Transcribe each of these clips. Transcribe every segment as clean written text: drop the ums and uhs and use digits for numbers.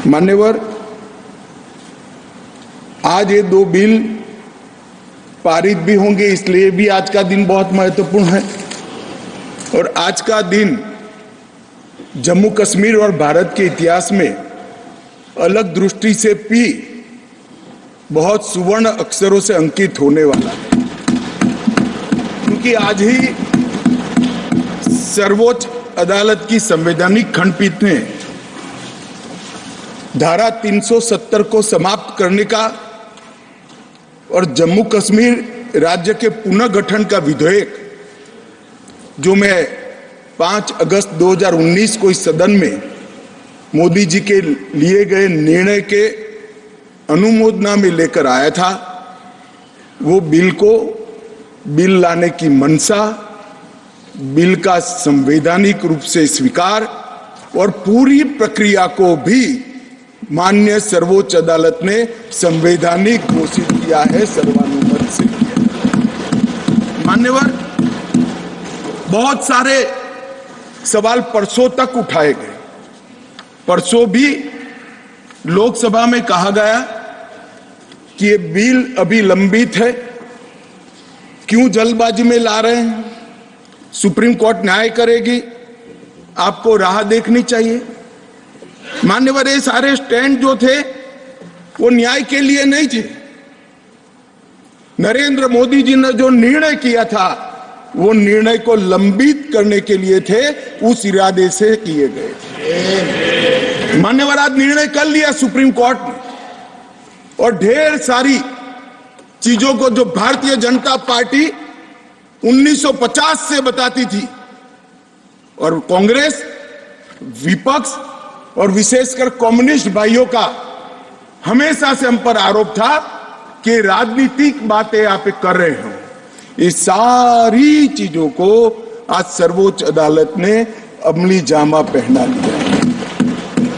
मान्यवर, आज ये दो बिल पारित भी होंगे, इसलिए भी आज का दिन बहुत महत्वपूर्ण है। और आज का दिन जम्मू कश्मीर और भारत के इतिहास में अलग दृष्टि से भी बहुत सुवर्ण अक्षरों से अंकित होने वाला है, क्योंकि आज ही सर्वोच्च अदालत की संवैधानिक खंडपीठ ने धारा 370 को समाप्त करने का और जम्मू कश्मीर राज्य के पुनर्गठन का विधेयक, जो मैं 5 अगस्त 2019 को इस सदन में मोदी जी के लिए गए निर्णय के अनुमोदना में लेकर आया था, वो बिल लाने की मंशा, बिल का संवैधानिक रूप से स्वीकार और पूरी प्रक्रिया को भी माननीय सर्वोच्च अदालत ने संवैधानिक घोषित किया है, सर्वानुमत से किया। मान्यवर, बहुत सारे सवाल परसों तक उठाए गए। परसों भी लोकसभा में कहा गया कि ये बिल अभी लंबित है, क्यों जल्दबाजी में ला रहे हैं, सुप्रीम कोर्ट न्याय करेगी, आपको राह देखनी चाहिए। मान्यवर, ये सारे स्टैंड जो थे वो न्याय के लिए नहीं थे। नरेंद्र मोदी जी ने जो निर्णय किया था वो निर्णय को लंबित करने के लिए थे, उस इरादे से किए गए थे। मान्यवर, आज निर्णय कर लिया सुप्रीम कोर्ट ने, और ढेर सारी चीजों को जो भारतीय जनता पार्टी 1950 से बताती थी, और कांग्रेस, विपक्ष और विशेषकर कम्युनिस्ट भाइयों का हमेशा से हम पर आरोप था कि राजनीतिक बातें आप कर रहे हो। ये सारी चीजों को आज सर्वोच्च अदालत ने अमली जामा पहना दिया।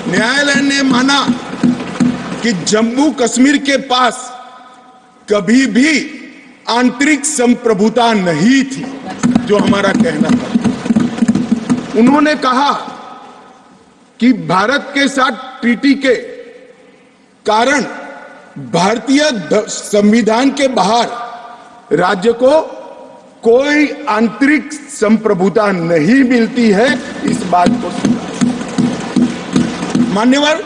न्यायालय ने माना कि जम्मू कश्मीर के पास कभी भी आंतरिक संप्रभुता नहीं थी, जो हमारा कहना था। उन्होंने कहा कि भारत के साथ ट्रीटी के कारण भारतीय संविधान के बाहर राज्य को कोई आंतरिक संप्रभुता नहीं मिलती है, इस बात को सुना। मान्यवर,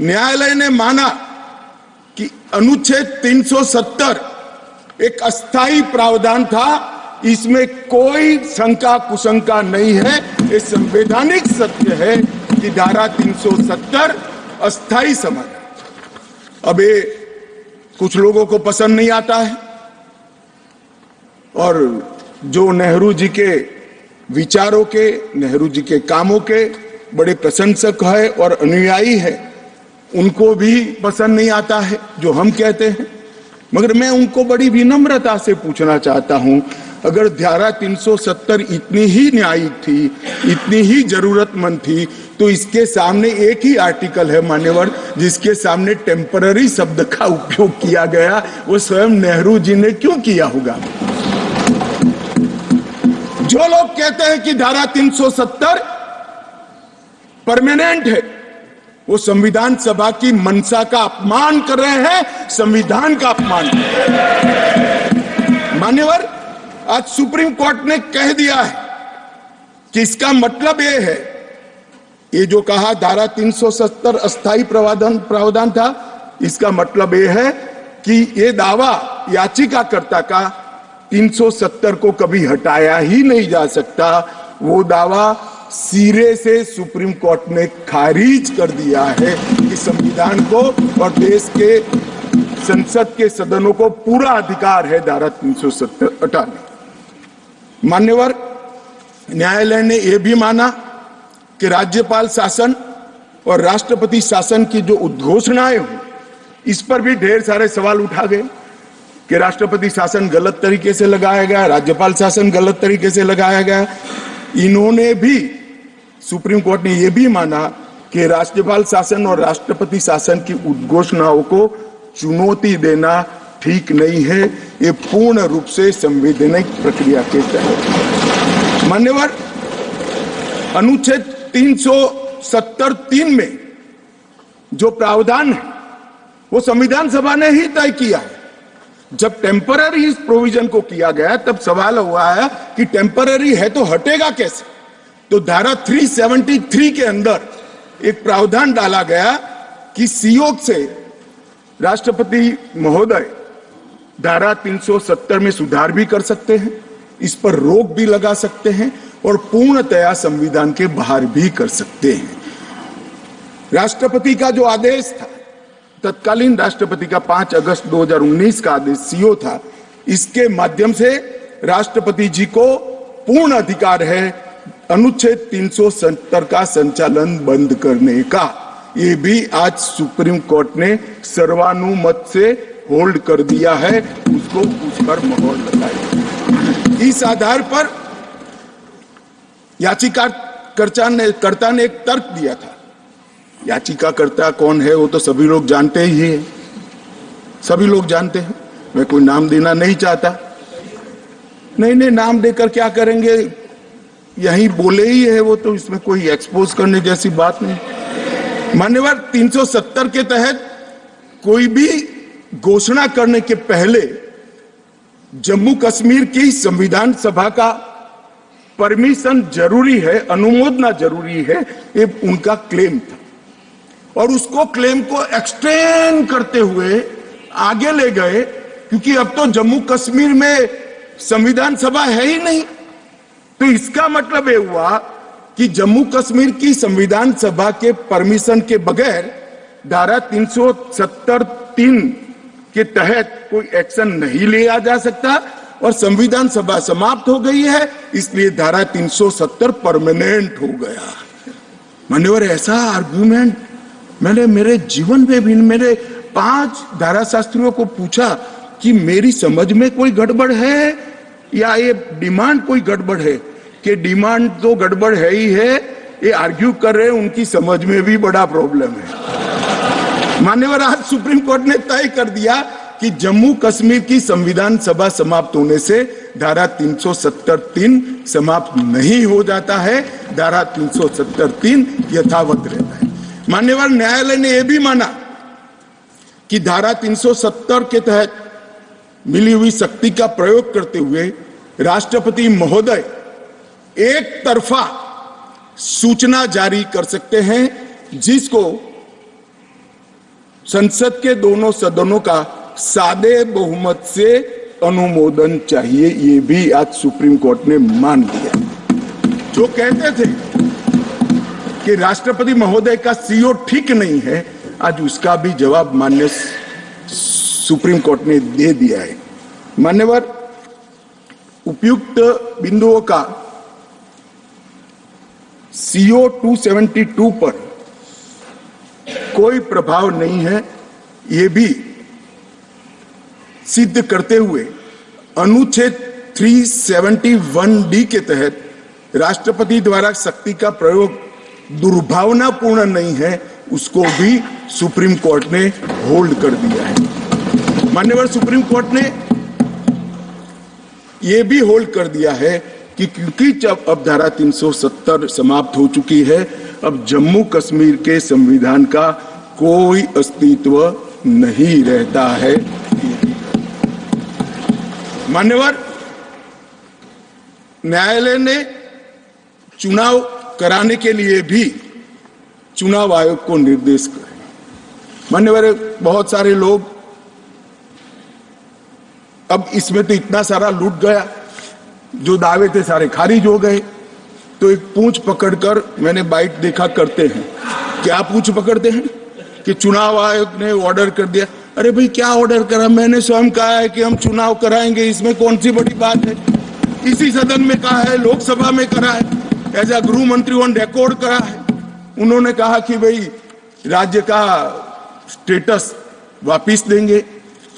न्यायालय ने माना कि अनुच्छेद 370 एक अस्थायी प्रावधान था, इसमें कोई शंका कुशंका नहीं है। ये संवैधानिक सत्य है कि धारा 370 अस्थायी समाधान। अब ये कुछ लोगों को पसंद नहीं आता है, और जो नेहरू जी के विचारों के, नेहरू जी के कामों के बड़े प्रशंसक है और अनुयायी है, उनको भी पसंद नहीं आता है जो हम कहते हैं। मगर मैं उनको बड़ी विनम्रता से पूछना चाहता हूं, अगर धारा 370 इतनी ही न्यायिक थी, इतनी ही जरूरतमंद थी, तो इसके सामने एक ही आर्टिकल है मान्यवर, जिसके सामने टेम्पररी शब्द का उपयोग किया गया, वो स्वयं नेहरू जी ने क्यों किया होगा? जो लोग कहते हैं कि धारा 370 परमानेंट है, वो संविधान सभा की मंशा का अपमान कर रहे हैं, संविधान का अपमान कर रहे हैं। मान्यवर, आज सुप्रीम कोर्ट ने कह दिया है कि इसका मतलब यह है, ये जो कहा धारा 370 अस्थायी प्रावधान था, इसका मतलब यह है कि ये दावा याचिकाकर्ता का 370 को कभी हटाया ही नहीं जा सकता। वो दावा सिरे से सुप्रीम कोर्ट ने खारिज कर दिया है कि संविधान को और देश के संसद के सदनों को पूरा अधिकार है धारा 370 हटाने। मान्यवर, न्यायालय ने यह भी माना कि राज्यपाल शासन और राष्ट्रपति शासन की जो उद्घोषणाएं हुई, इस पर भी ढेर सारे सवाल उठा गए कि राष्ट्रपति शासन गलत तरीके से लगाया गया, राज्यपाल शासन गलत तरीके से लगाया गया। इन्होंने भी, सुप्रीम कोर्ट ने यह भी माना कि राज्यपाल शासन और राष्ट्रपति शासन की उद्घोषणाओं को चुनौती देना ठीक नहीं है, ये पूर्ण रूप से संवैधानिक प्रक्रिया के तहत। मान्यवर, अनुच्छेद 370(3) में जो प्रावधान है वो संविधान सभा ने ही तय किया है। जब टेम्पररी इस प्रोविजन को किया गया तब सवाल हुआ है कि टेम्पररी है तो हटेगा कैसे। तो धारा 373 के अंदर एक प्रावधान डाला गया कि सीओ से राष्ट्रपति महोदय धारा 370 में सुधार भी कर सकते हैं, इस पर रोक भी लगा सकते हैं और पूर्णतया संविधान के बाहर भी कर सकते हैं। राष्ट्रपति का जो आदेश था, तत्कालीन राष्ट्रपति का 5 अगस्त 2019 का आदेश सीओ था, इसके माध्यम से राष्ट्रपति जी को पूर्ण अधिकार है अनुच्छेद 370 का संचालन बंद करने का। ये भी आज सुप्रीम कोर्ट ने सर्वानुमत से होल्ड कर दिया है, उसको उस पर मोहर लगाई। इस आधार पर याचिकाकर्ता ने एक तर्क दिया था। याचिकाकर्ता कौन है वो तो सभी लोग जानते ही है, सभी लोग जानते हैं, मैं कोई नाम देना नहीं चाहता। नहीं, नाम देकर क्या करेंगे, यही बोले ही है वो, तो इसमें कोई एक्सपोज करने जैसी बात नहीं। मान्यवर 370 के तहत कोई भी घोषणा करने के पहले जम्मू कश्मीर की संविधान सभा का परमिशन जरूरी है, अनुमोदना जरूरी है, ये उनका क्लेम था। और उसको क्लेम को एक्सटेंड करते हुए आगे ले गए, क्योंकि अब तो जम्मू कश्मीर में संविधान सभा है ही नहीं। तो इसका मतलब ये हुआ कि जम्मू कश्मीर की संविधान सभा के परमिशन के बगैर धारा 370(3) के तहत कोई एक्शन नहीं लिया जा सकता और संविधान सभा समाप्त हो गई है, इसलिए धारा 370 परमानेंट हो गया। मान्यवर, ऐसा आर्गुमेंट मैंने मेरे जीवन में भी मेरे 5 धारा शास्त्रियों को पूछा कि मेरी समझ में कोई गड़बड़ है या ये डिमांड कोई गड़बड़ है, कि डिमांड तो गड़बड़ है ही है, ये आर्ग्यू कर रहे हैं उनकी समझ में भी बड़ा प्रॉब्लम है। मान्यवर, आज सुप्रीम कोर्ट ने तय कर दिया कि जम्मू कश्मीर की संविधान सभा समाप्त होने से धारा 370(3) समाप्त नहीं हो जाता है, धारा 370(3) यथावत रहता है। मान्यवर, न्यायालय ने यह भी माना कि धारा 370 के तहत मिली हुई शक्ति का प्रयोग करते हुए राष्ट्रपति महोदय एक तरफा सूचना जारी कर सकते हैं, जिसको संसद के दोनों सदनों का सादे बहुमत से अनुमोदन चाहिए। ये भी आज सुप्रीम कोर्ट ने मान लिया। जो कहते थे कि राष्ट्रपति महोदय का सीओ ठीक नहीं है, आज उसका भी जवाब माननीय सुप्रीम कोर्ट ने दे दिया है। मान्यवर, उपयुक्त बिंदुओं का सीओ 272 पर कोई प्रभाव नहीं है, ये भी सिद्ध करते हुए अनुच्छेद 371(d) के तहत राष्ट्रपति द्वारा शक्ति का प्रयोग दुर्भावनापूर्ण नहीं है, उसको भी सुप्रीम कोर्ट ने होल्ड कर दिया है। मान्यवर, सुप्रीम कोर्ट ने यह भी होल्ड कर दिया है कि क्योंकि जब अब धारा 370 समाप्त हो चुकी है, अब जम्मू कश्मीर के संविधान का कोई अस्तित्व नहीं रहता है। मान्यवर, न्यायालय ने चुनाव कराने के लिए भी चुनाव आयोग को निर्देश करे। मान्यवर, बहुत सारे लोग, अब इसमें तो इतना सारा लूट गया, जो दावे थे सारे खारिज हो गए। तो एक पूंछ पकड़कर मैंने बाइट देखा करते हैं, क्या पूंछ पकड़ते हैं कि चुनाव आयोग ने ऑर्डर कर दिया। अरे भाई, क्या ऑर्डर करा? मैंने स्वयं कहा है कि हम चुनाव कराएंगे, इसमें कौन सी बड़ी बात है? इसी सदन में कहा है, लोकसभा में करा है, एज ए गृह मंत्री ऑन रिकॉर्ड करा है। उन्होंने कहा कि भाई राज्य का स्टेटस वापिस देंगे,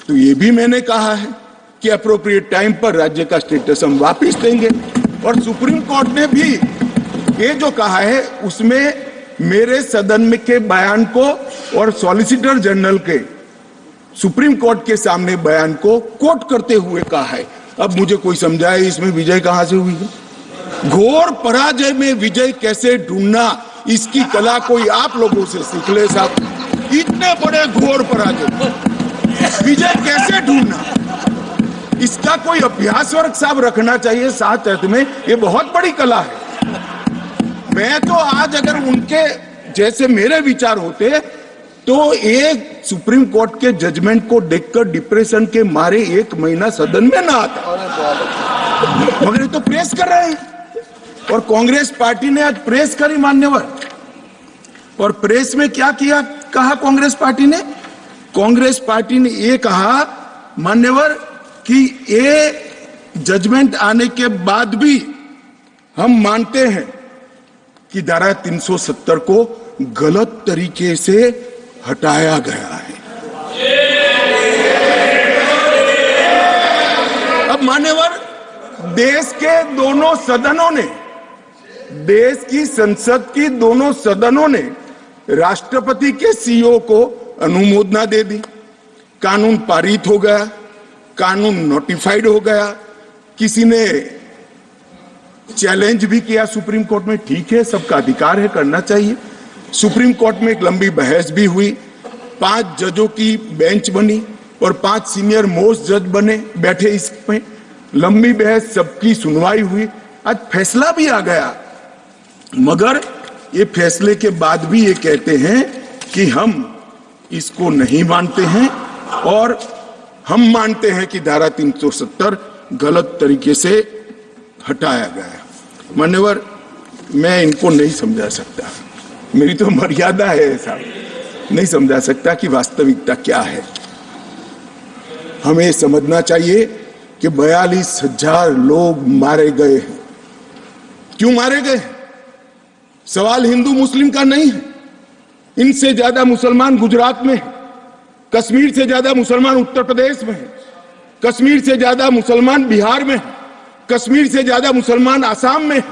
तो ये भी मैंने कहा है कि अप्रोप्रिएट टाइम पर राज्य का स्टेटस हम वापिस देंगे। और सुप्रीम कोर्ट ने भी ये जो कहा है उसमें मेरे सदन में के बयान को और सॉलिसिटर जनरल के सुप्रीम कोर्ट के सामने बयान को कोट करते हुए कहा है। अब मुझे कोई समझाए इसमें विजय कहां से हुई है? घोर पराजय में विजय कैसे ढूंढना इसकी कला कोई आप लोगों से सीख ले साहब। इतने बड़े घोर पराजय, विजय कैसे ढूंढना, इसका कोई अभ्यास वर्ग साहब रखना चाहिए 7 अर्थ में। ये बहुत बड़ी कला है। मैं तो आज अगर उनके जैसे मेरे विचार होते तो एक सुप्रीम कोर्ट के जजमेंट को देखकर डिप्रेशन के मारे 1 महीना सदन में ना आता, मगर ये तो प्रेस कर रहे हैं। और कांग्रेस पार्टी ने आज प्रेस करी मान्यवर, और प्रेस में क्या किया, कहा कांग्रेस पार्टी ने, कांग्रेस पार्टी ने ये कहा मान्यवर कि ये जजमेंट आने के बाद भी हम मानते हैं कि धारा 370 को गलत तरीके से हटाया गया है। अब मान्यवर, देश के दोनों सदनों ने, देश की संसद की दोनों सदनों ने राष्ट्रपति के सीओ को अनुमोदना दे दी, कानून पारित हो गया, कानून नोटिफाइड हो गया, किसी ने चैलेंज भी किया सुप्रीम कोर्ट में, ठीक है, सबका अधिकार है, करना चाहिए। सुप्रीम कोर्ट में एक लंबी बहस भी हुई, 5 जजों की बेंच बनी और 5 सीनियर मोस्ट जज बने, बैठे इसमें, लंबी बहस, सबकी सुनवाई हुई, आज फैसला भी आ गया। मगर ये फैसले के बाद भी ये कहते हैं कि हम इसको नहीं मानते हैं और हम मानते हैं कि धारा 370 गलत तरीके से हटाया गया है। मान्यवर, मैं इनको नहीं समझा सकता, मेरी तो मर्यादा है साहब, नहीं समझा सकता कि वास्तविकता क्या है। हमें समझना चाहिए कि 42,000 लोग मारे गए हैं। क्यों मारे गए? सवाल हिंदू मुस्लिम का नहीं है। इनसे ज्यादा मुसलमान गुजरात में है, कश्मीर से ज्यादा मुसलमान उत्तर प्रदेश में है, कश्मीर से ज्यादा मुसलमान बिहार में है, कश्मीर से ज्यादा मुसलमान आसाम में है।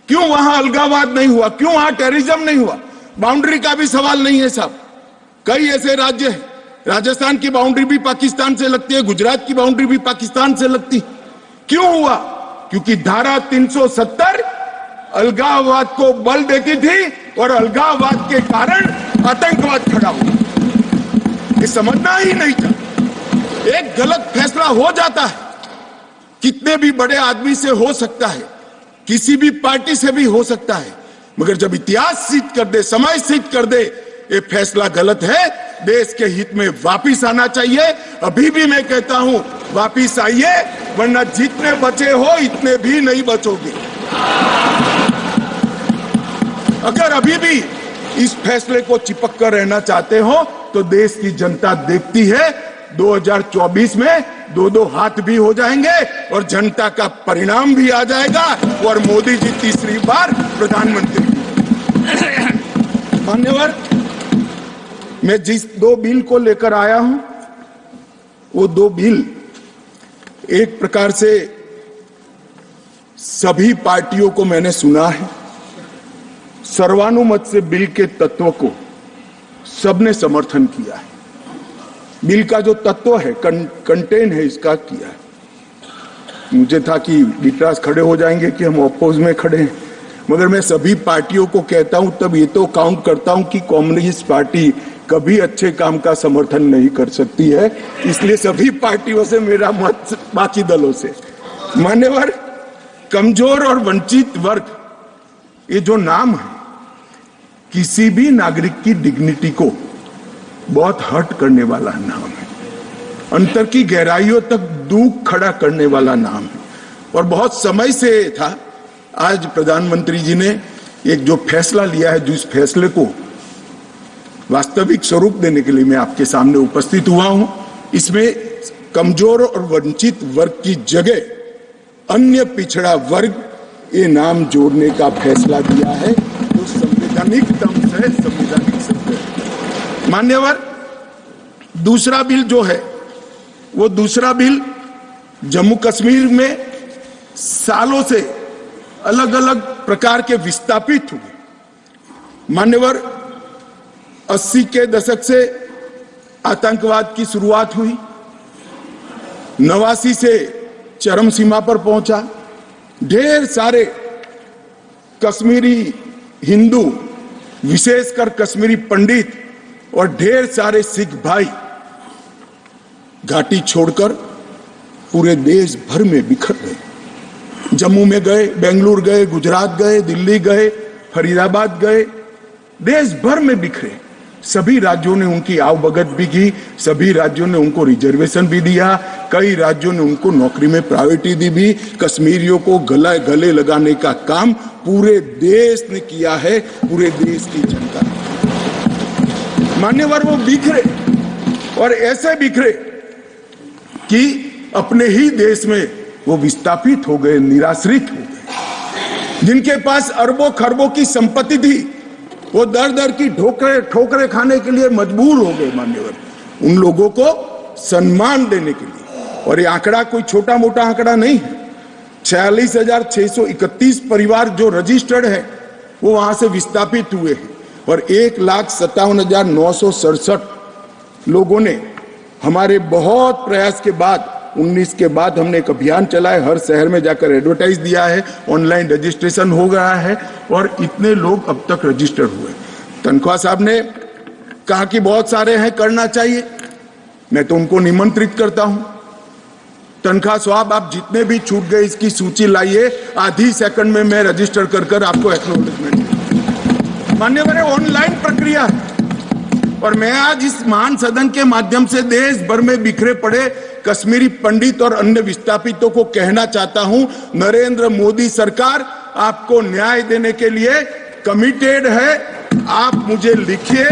क्यों वहां अलगाववाद नहीं हुआ? क्यों वहां टेररिज्म नहीं हुआ? बाउंड्री का भी सवाल नहीं है साहब। कई ऐसे राज्य हैं, राजस्थान की बाउंड्री भी पाकिस्तान से लगती है, गुजरात की बाउंड्री भी पाकिस्तान से लगती। क्यों हुआ? क्योंकि धारा 370 अलगाववाद को बल देती थी और अलगाववाद के कारण आतंकवाद खड़ा हुआ। ये समझना ही नहीं था। एक गलत फैसला हो जाता है, कितने भी बड़े आदमी से हो सकता है, किसी भी पार्टी से भी हो सकता है, मगर जब इतिहास सिद्ध कर दे, समय सिद्ध कर दे ये फैसला गलत है, देश के हित में वापिस आना चाहिए। अभी भी मैं कहता हूं, वापिस आइए, वरना जितने बचे हो इतने भी नहीं बचोगे। अगर अभी भी इस फैसले को चिपक कर रहना चाहते हो तो देश की जनता देखती है, 2024 में 2-2 हाथ भी हो जाएंगे और जनता का परिणाम भी आ जाएगा और मोदी जी तीसरी बार प्रधानमंत्री। मान्यवर, मैं जिस 2 बिल को लेकर आया हूं, वो 2 बिल एक प्रकार से सभी पार्टियों को मैंने सुना है, सर्वानुमत से बिल के तत्व को सबने समर्थन किया है। बिल का जो तत्व है, कंटेन है, इसका किया है। मुझे था कि विकास खड़े हो जाएंगे कि हम अपोज में खड़े हैं, मगर मैं सभी पार्टियों को कहता हूं, तब ये तो काउंट करता हूं कि कम्युनिस्ट पार्टी कभी अच्छे काम का समर्थन नहीं कर सकती है, इसलिए सभी पार्टियों से मेरा मत, बाकी दलों से। मान्यवर, कमजोर और वंचित वर्ग, ये जो नाम है, किसी भी नागरिक की डिग्निटी को बहुत हर्ट करने वाला नाम है, अंतर की गहराइयों तक दुख खड़ा करने वाला नाम है, और बहुत समय से था। आज प्रधानमंत्री जी ने एक जो फैसला लिया है, जिस फैसले को वास्तविक स्वरूप देने के लिए मैं आपके सामने उपस्थित हुआ हूं, इसमें कमजोर और वंचित वर्ग की जगह अन्य पिछड़ा वर्ग ये नाम जोड़ने का फैसला दिया है, जो संवैधानिक ढंग से संवैधानिक सत्य है। मान्यवर, दूसरा बिल जो है, वो दूसरा बिल जम्मू कश्मीर में सालों से अलग अलग प्रकार के विस्थापित हुए। मान्यवर, 80 के दशक से आतंकवाद की शुरुआत हुई, 89 से चरम सीमा पर पहुंचा। ढेर सारे कश्मीरी हिंदू, विशेषकर कश्मीरी पंडित और ढेर सारे सिख भाई घाटी छोड़कर पूरे देश भर में बिखर गए। जम्मू में गए, बेंगलुरु गए, गुजरात गए, दिल्ली गए, फरीदाबाद गए, देश भर में बिखरे। सभी राज्यों ने उनकी आवभगत भी की, सभी राज्यों ने उनको रिजर्वेशन भी दिया, कई राज्यों ने उनको नौकरी में प्रायोरिटी दी भी। कश्मीरियों को गले लगाने का काम पूरे देश ने किया है, पूरे देश की जनता ने। मान्यवर, वो बिखरे और ऐसे बिखरे कि अपने ही देश में वो विस्थापित हो गए, निराश्रित हो गए। जिनके पास अरबों खरबों की संपत्ति थी, वो दर दर की ठोकरे खाने के लिए मजबूर हो गए। मान्यवर, उन लोगों को सम्मान देने के लिए, और ये आंकड़ा कोई छोटा मोटा आंकड़ा नहीं है, 46,631 परिवार जो रजिस्टर्ड है वो वहां से विस्थापित हुए हैं, और 1,57,967 लोगों ने हमारे बहुत प्रयास के बाद 19 के बाद हमने एक अभियान चलाया, हर शहर में जाकर एडवर्टाइज दिया है, ऑनलाइन रजिस्ट्रेशन हो गया है, और इतने लोग अब तक रजिस्टर्ड हुए। तनख्वाह साहब ने कहा कि बहुत सारे हैं, करना चाहिए। मैं तो उनको निमंत्रित करता हूं, तनख्वाह साहब आप जितने भी छूट गए इसकी सूची लाइए, आधी सेकंड में मैं रजिस्टर कर आपको एक्नॉलेजमेंट। मान्यवर, ऑनलाइन प्रक्रिया है, और मैं आज इस महान सदन के माध्यम से देश भर में बिखरे पड़े कश्मीरी पंडित और अन्य विस्थापितों को कहना चाहता हूं, नरेंद्र मोदी सरकार आपको न्याय देने के लिए कमिटेड है। आप मुझे लिखिए,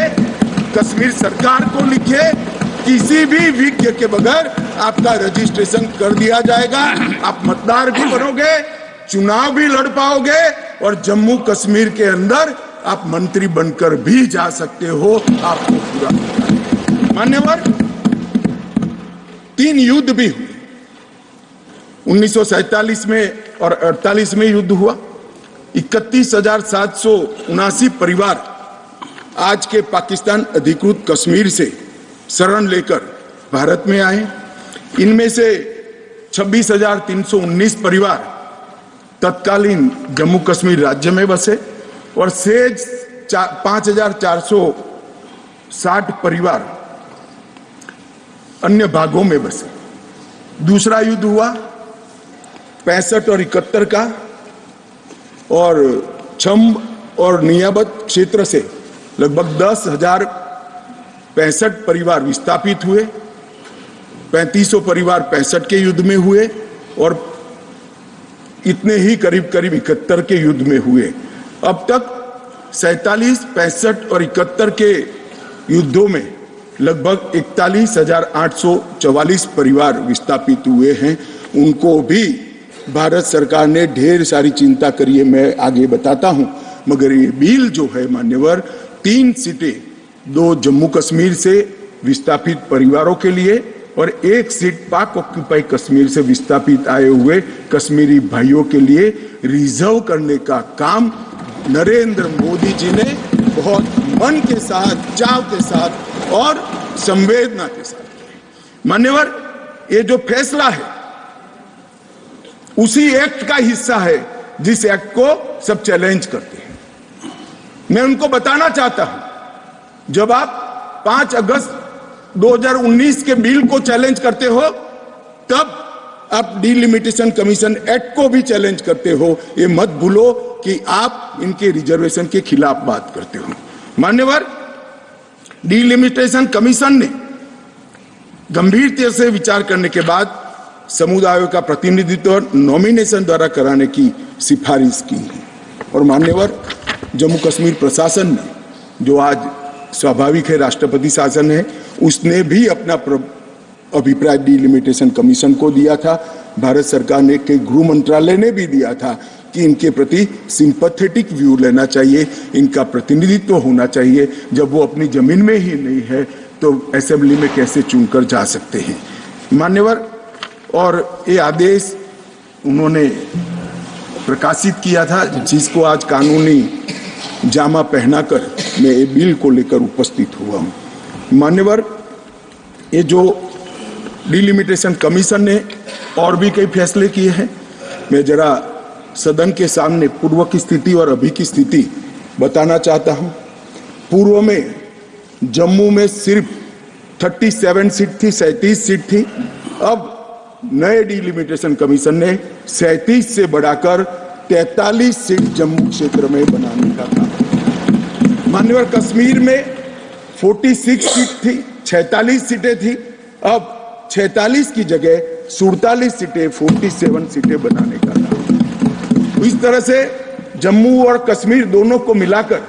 कश्मीर सरकार को लिखिए, किसी भी विज्ञ के बगैर आपका रजिस्ट्रेशन कर दिया जाएगा। आप मतदार भी बनोगे, चुनाव भी लड़ पाओगे, और जम्मू कश्मीर के अंदर आप मंत्री बनकर भी जा सकते हो। आपको पूरा। मान्यवर, 3 युद्ध भी हुए, 1947 में और 48 में युद्ध हुआ। 31,779 परिवार आज के पाकिस्तान अधिकृत कश्मीर से शरण लेकर भारत में आए। इनमें से 26,319 परिवार तत्कालीन जम्मू कश्मीर राज्य में बसे, और शेष 5,460 परिवार अन्य भागों में बसे। दूसरा युद्ध हुआ 65 और 71 का, और छम्ब और नियाबत क्षेत्र से लगभग 10,065 परिवार विस्थापित हुए। 3500 परिवार 65 के युद्ध में हुए, और इतने ही करीब 71 के युद्ध में हुए। अब तक 47, 65 और 71 के युद्धों में लगभग 41,844 परिवार विस्थापित हुए हैं। उनको भी भारत सरकार ने ढेर सारी चिंता करी है, मैं आगे बताता हूं। मगर ये बिल जो है मान्यवर, 3 सीटें, 2 जम्मू कश्मीर से विस्थापित परिवारों के लिए और 1 सीट पाक ऑक्यूपाई कश्मीर से विस्थापित आए हुए कश्मीरी भाइयों के लिए रिजर्व करने का काम नरेंद्र मोदी जी ने बहुत मन के साथ, चाव के साथ और संवेदना के साथ किया। मान्यवर, ये जो फैसला है उसी एक्ट का हिस्सा है जिस एक्ट को सब चैलेंज करते हैं। मैं उनको बताना चाहता हूं, जब आप 5 अगस्त 2019 के बिल को चैलेंज करते हो, तब आप डिलिमिटेशन कमीशन एक्ट को भी चैलेंज करते हो। ये मत भूलो कि आप इनके रिजर्वेशन के खिलाफ बात करते हो। मान्यवर, डिलिमिटेशन कमीशन ने गंभीरता से विचार करने के बाद समुदायों का प्रतिनिधित्व नॉमिनेशन द्वारा कराने की सिफारिश की है। और मान्यवर, जम्मू कश्मीर प्रशासन ने, जो आज स्वाभाविक है राष्ट्रपति शासन है, उसने भी अपना अभिप्राय डिलिमिटेशन कमीशन को दिया था। भारत सरकार ने के गृह मंत्रालय ने भी दिया था कि इनके प्रति सिंपैथेटिक व्यू लेना चाहिए, इनका प्रतिनिधित्व होना चाहिए। जब वो अपनी जमीन में ही नहीं है तो असेंबली में कैसे चुनकर जा सकते हैं। मान्यवर, और ये आदेश उन्होंने प्रकाशित किया था, जिसको आज कानूनी जामा पहनाकर मैं ये बिल को लेकर उपस्थित हुआ हूँ। मान्यवर, ये जो डिलिमिटेशन कमीशन ने और भी कई फैसले किए हैं, मैं जरा सदन के सामने पूर्व की स्थिति और अभी की स्थिति बताना चाहता हूं, पूर्व में जम्मू में सिर्फ 37 सीट थी, 37 सीट थी। अब नए डिलिमिटेशन कमीशन ने 37 से बढ़ाकर 43 सीट जम्मू क्षेत्र में बनाने का कहा। मान्यवर कश्मीर में 46 सीट थी, 46 सीटें थी। अब 46 की जगह 47 सीटें, 47 सीटें बनाने का कहा। इस तरह से जम्मू और कश्मीर दोनों को मिलाकर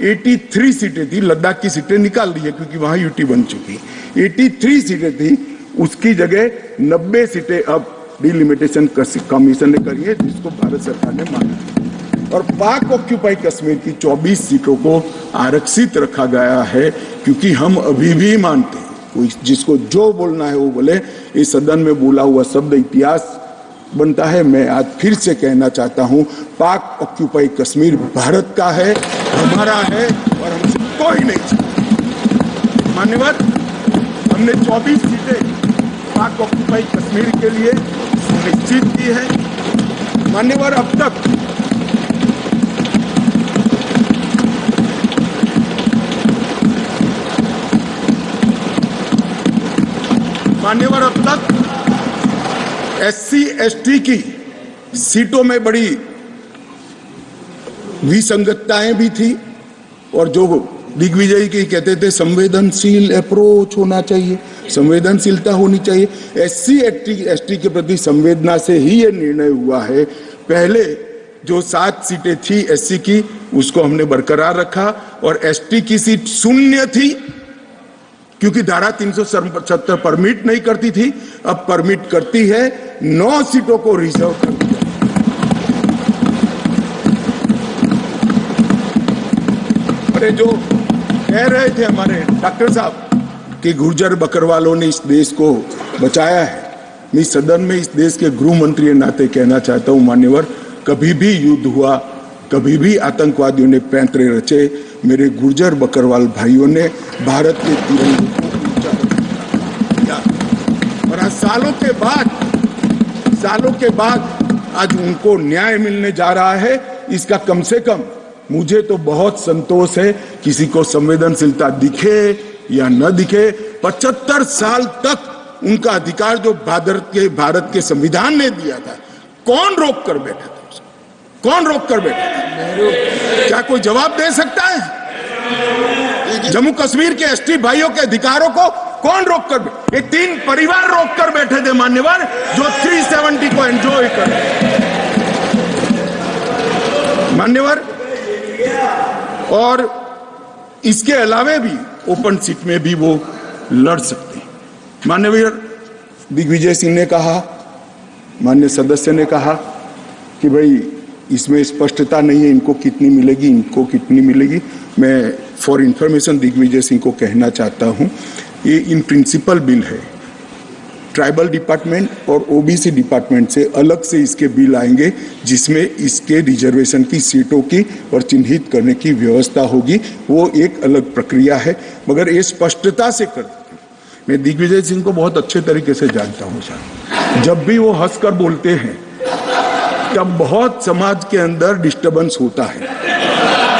83 सीटें थी। लद्दाख की सीटें निकाल दी है क्योंकि वहां यूटी बन चुकी। 83 सीटें थी, उसकी जगह 90 सीटें अब डिलिमिटेशन कमीशन ने करी है, जिसको भारत सरकार ने माना। और पाक ऑक्यूपाई कश्मीर की 24 सीटों को आरक्षित रखा गया है, क्योंकि हम अभी भी मानते हैं, कोई जिसको जो बोलना है वो बोले। इस सदन में बोला हुआ शब्द इतिहास बनता है। मैं आज फिर से कहना चाहता हूं, पाक ऑक्यूपाई कश्मीर भारत का है, हमारा है, और हमसे कोई नहीं चाहता। मान्यवर, हमने 24 सीटें पाक ऑक्यूपाई कश्मीर के लिए सुनिश्चित की है। मान्यवर, अब तक SC ST की सीटों में बड़ी विसंगतताएं भी थी, और जो दिग्विजय की कहते थे संवेदनशील अप्रोच होना चाहिए, संवेदनशीलता होनी चाहिए। SC ST के प्रति संवेदना से ही ये निर्णय हुआ है। पहले जो 7 सीटें थी SC की, उसको हमने बरकरार रखा, और ST की सीट शून्य थी, क्योंकि धारा 377 परमिट नहीं करती थी, अब परमिट करती है। 9 सीटों को रिजर्व कर दिया। अरे जो कह रहे थे हमारे डॉक्टर साहब कि गुर्जर बकरवालों ने इस देश को बचाया है, मैं सदन में इस देश के गृह मंत्री के नाते कहना चाहता हूं, मान्यवर, कभी भी युद्ध हुआ, कभी भी आतंकवादियों ने पैंतरे रचे, मेरे गुर्जर बकरवाल भाइयों ने भारत के तिरंगे को ऊंचा किया। और आज सालों के बाद आज उनको न्याय मिलने जा रहा है। इसका कम से कम मुझे तो बहुत संतोष है। किसी को संवेदनशीलता दिखे या न दिखे, 75 साल तक उनका अधिकार जो भारत के संविधान ने दिया था, कौन रोक कर बैठा था? कौन रोक कर बैठा था? क्या कोई जवाब दे सकता है? जम्मू कश्मीर के ST भाइयों के अधिकारों को कौन रोक कर? ये 3 परिवार रोक कर बैठे थे मान्यवर, जो 370 को एंजॉय कर मान्यवर। और इसके अलावे भी ओपन सीट में भी वो लड़ सकते हैं। माननीय दिग्विजय सिंह ने कहा, माननीय सदस्य ने कहा कि भाई इसमें स्पष्टता नहीं है, इनको कितनी मिलेगी, इनको कितनी मिलेगी। मैं फॉर इंफॉर्मेशन दिग्विजय सिंह को कहना चाहता हूं, ये इन प्रिंसिपल बिल है। ट्राइबल डिपार्टमेंट और OBC डिपार्टमेंट से अलग से इसके बिल आएंगे, जिसमें इसके रिजर्वेशन की सीटों की और चिन्हित करने की व्यवस्था होगी। वो एक अलग प्रक्रिया है, मगर ये स्पष्टता से कर। मैं दिग्विजय सिंह को बहुत अच्छे तरीके से जानता हूँ साहब। जब भी वो हंसकर बोलते हैं तब बहुत समाज के अंदर डिस्टर्बेंस होता है।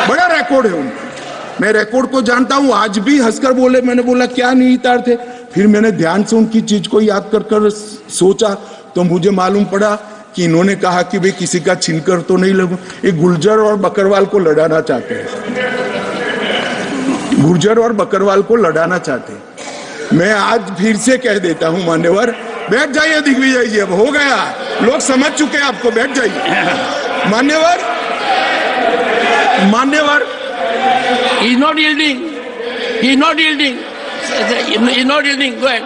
बड़ा रिकॉर्ड है उनका, मैं रिकॉर्ड को जानता हूं। आज भी हंसकर बोले, मैंने बोला क्या निहितार्थ थे, फिर मैंने ध्यान से उनकी चीज को याद कर सोचा, तो मुझे मालूम पड़ा कि इन्होंने कहा कि भाई किसी का छीनकर तो नहीं लगू। ये गुर्जर और बकरवाल को लड़ाना चाहते हैं, गुर्जर और बकरवाल को लड़ाना चाहते हैं। मैं आज फिर से कह देता हूं मान्यवर, बैठ जाइए दिग्विजय जी, अब हो गया, लोग समझ चुके हैं आपको, बैठ जाइए। मान्यवर He is not yielding. He is not yielding. He is not yielding. Go ahead.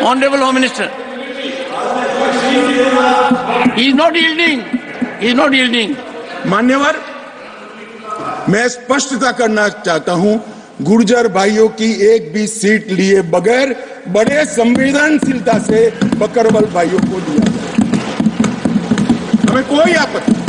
Honorable Home Minister. He is not yielding. He is not yielding. मान्यवर, मैं स्पष्टता करना चाहता हूं, गुर्जर भाइयों की एक भी सीट लिए बगैर बड़े संवेदनशीलता से बकरवाल भाइयों को दिया जाए, हमें कोई आपत्ति।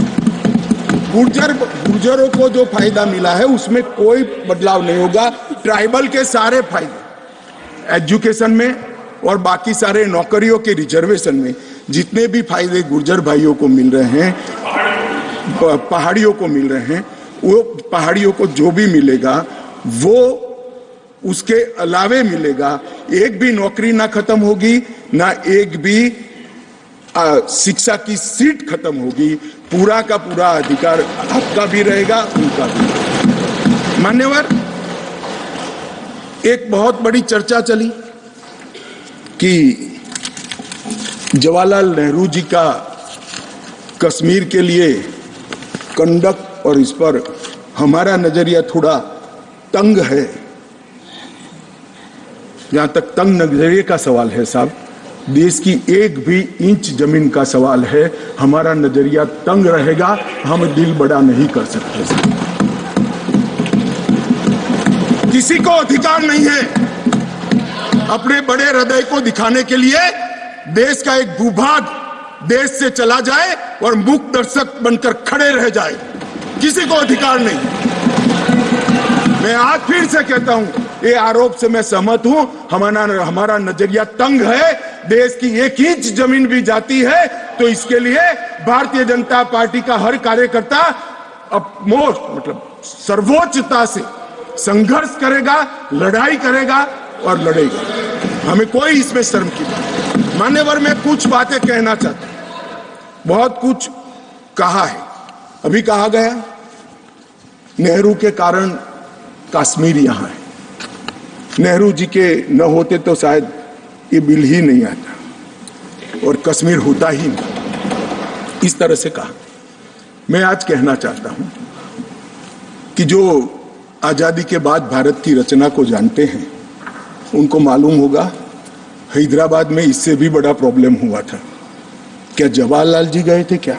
गुर्जरों को जो फायदा मिला है उसमें कोई बदलाव नहीं होगा। ट्राइबल के सारे फायदे एजुकेशन में और बाकी सारे नौकरियों के रिजर्वेशन में जितने भी फायदे गुर्जर भाइयों को मिल रहे हैं, पहाड़ियों को मिल रहे हैं, वो पहाड़ियों को जो भी मिलेगा वो उसके अलावे मिलेगा। एक भी नौकरी ना खत्म होगी, ना एक भी शिक्षा की सीट खत्म होगी। पूरा का पूरा अधिकार आपका भी रहेगा, उनका भी। मान्यवर, एक बहुत बड़ी चर्चा चली कि जवाहरलाल नेहरू जी का कश्मीर के लिए कंडक्ट और इस पर हमारा नजरिया थोड़ा तंग है। जहां तक तंग नजरिए का सवाल है साहब, देश की एक भी इंच जमीन का सवाल है, हमारा नजरिया तंग रहेगा, हम दिल बड़ा नहीं कर सकते साहब। किसी को अधिकार नहीं है अपने बड़े हृदय को दिखाने के लिए देश का एक भूभाग देश से चला जाए और मूक दर्शक बनकर खड़े रह जाए। किसी को अधिकार नहीं। मैं आज फिर से कहता हूं, ये आरोप से मैं सहमत हूं। हमारा नजरिया तंग है। देश की एक इंच जमीन भी जाती है तो इसके लिए भारतीय जनता पार्टी का हर कार्यकर्ता मतलब सर्वोच्चता से संघर्ष करेगा, लड़ाई करेगा और लड़ेगा। हमें कोई इसमें शर्म की बात नहीं। मान्यवर, मैं कुछ बातें कहना चाहता हूं। बहुत कुछ कहा है, अभी कहा गया नेहरू के कारण कश्मीर यहां है। नेहरू जी के न होते तो शायद ये बिल ही नहीं आता और कश्मीर होता ही नहीं। इस तरह से कहा। मैं आज कहना चाहता हूं कि जो आजादी के बाद भारत की रचना को जानते हैं उनको मालूम होगा हैदराबाद में इससे भी बड़ा प्रॉब्लम हुआ था। क्या जवाहरलाल जी गए थे क्या?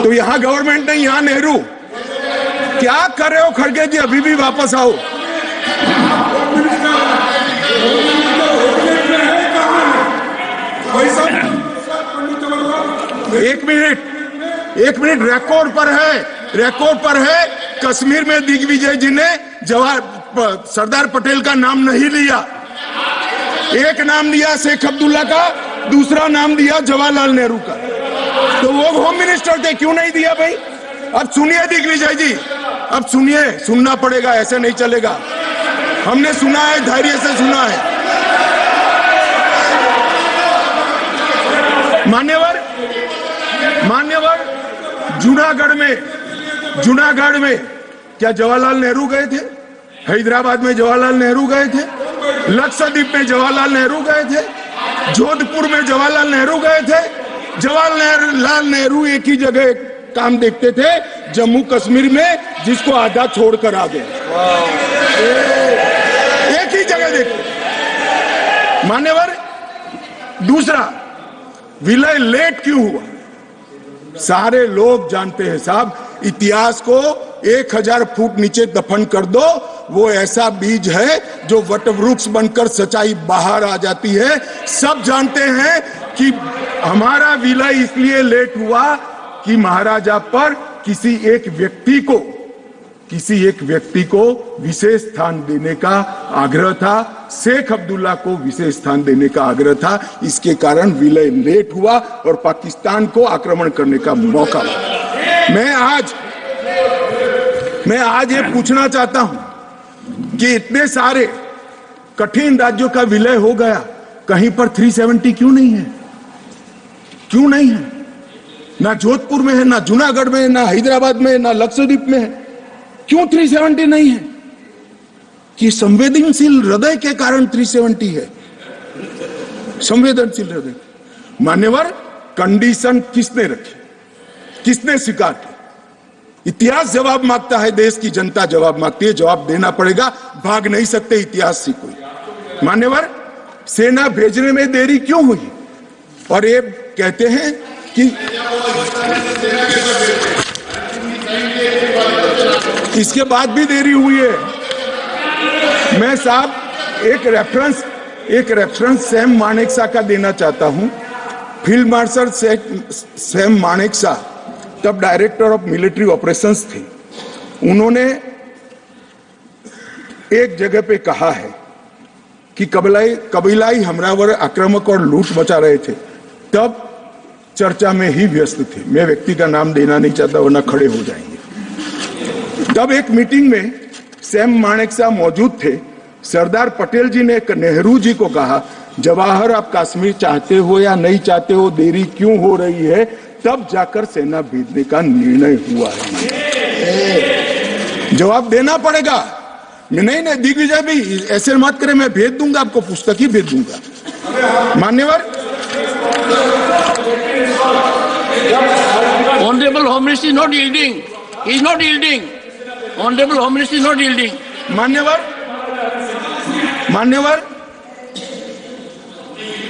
तो यहां गवर्नमेंट नहीं, यहां नेहरू। क्या कर रहे हो खड़गे जी? अभी भी वापस आओ। एक मिनट, रिकॉर्ड पर है। कश्मीर में दिग्विजय जी ने सरदार पटेल का नाम नहीं लिया। एक नाम दिया शेख अब्दुल्ला का, दूसरा नाम दिया जवाहरलाल नेहरू का। तो वो होम मिनिस्टर थे, क्यों नहीं दिया भाई? अब सुनिए दिग्विजय जी, अब सुनिए, सुनना पड़ेगा, ऐसे नहीं चलेगा। हमने सुना है, धैर्य से सुना है। मान्यवर, जूनागढ़ में क्या जवाहरलाल नेहरू गए थे? हैदराबाद में जवाहरलाल नेहरू गए थे? लक्षद्वीप में जवाहरलाल नेहरू गए थे? जोधपुर में जवाहरलाल नेहरू गए थे? जवाहरलाल नेहरू एक ही जगह काम देखते थे, जम्मू कश्मीर में, जिसको आधा छोड़कर आ गए। एक ही जगह देखते। मान्यवर, दूसरा, विलय लेट क्यों हुआ? सारे लोग जानते हैं साहब, इतिहास को 1000 फुट नीचे दफन कर दो, वो ऐसा बीज है जो वटवृक्ष बनकर सच्चाई बाहर आ जाती है। सब जानते हैं कि हमारा विलय इसलिए लेट हुआ कि महाराजा पर किसी एक व्यक्ति को विशेष स्थान देने का आग्रह था। शेख अब्दुल्ला को विशेष स्थान देने का आग्रह था। इसके कारण विलय लेट हुआ और पाकिस्तान को आक्रमण करने का मौका मिला। मैं आज ये पूछना चाहता हूं कि इतने सारे कठिन राज्यों का विलय हो गया, कहीं पर 370 क्यों नहीं है? क्यों नहीं है? ना जोधपुर में है, ना जूनागढ़ में है, ना हैदराबाद में है, ना लक्षद्वीप में है। क्यों 370 नहीं है? कि संवेदनशील हृदय के कारण 370 है। संवेदनशील हृदय। मान्यवर, कंडीशन किसने रखी? किसने स्वीकार की? इतिहास जवाब मांगता है, देश की जनता जवाब मांगती है। जवाब देना पड़ेगा, भाग नहीं सकते इतिहास से कोई। मान्यवर, सेना भेजने में देरी क्यों हुई? और ये कहते हैं कि इसके बाद भी देरी हुई है। मैं साहब एक रेफरेंस सैम मानेकशॉ का देना चाहता हूं। फील्ड मार्शल सैम मानेकशॉ तब डायरेक्टर ऑफ मिलिट्री ऑपरेशंस थे। उन्होंने एक जगह पे कहा है कि कबीलाई हमलावर आक्रामक और लूट मचा रहे थे, तब चर्चा में ही व्यस्त थे। मैं व्यक्ति का नाम देना नहीं चाहता वरना खड़े हो जाएंगे। तब एक मीटिंग में सैम मानेकशॉ मौजूद थे। सरदार पटेल जी ने नेहरू जी को कहा, जवाहर आप कश्मीर चाहते हो या नहीं चाहते हो, देरी क्यों हो रही है? तब जाकर सेना भेजने का निर्णय हुआ है। जवाब देना पड़ेगा। नहीं दिग्विजय भी ऐसे मत करे, मैं भेज दूंगा आपको, पुस्तक ही भेज दूंगा। मान्यवर, Honorable Home Minister is not yielding. He is not yielding. Honorable Home Minister is not yielding. मान्यवर,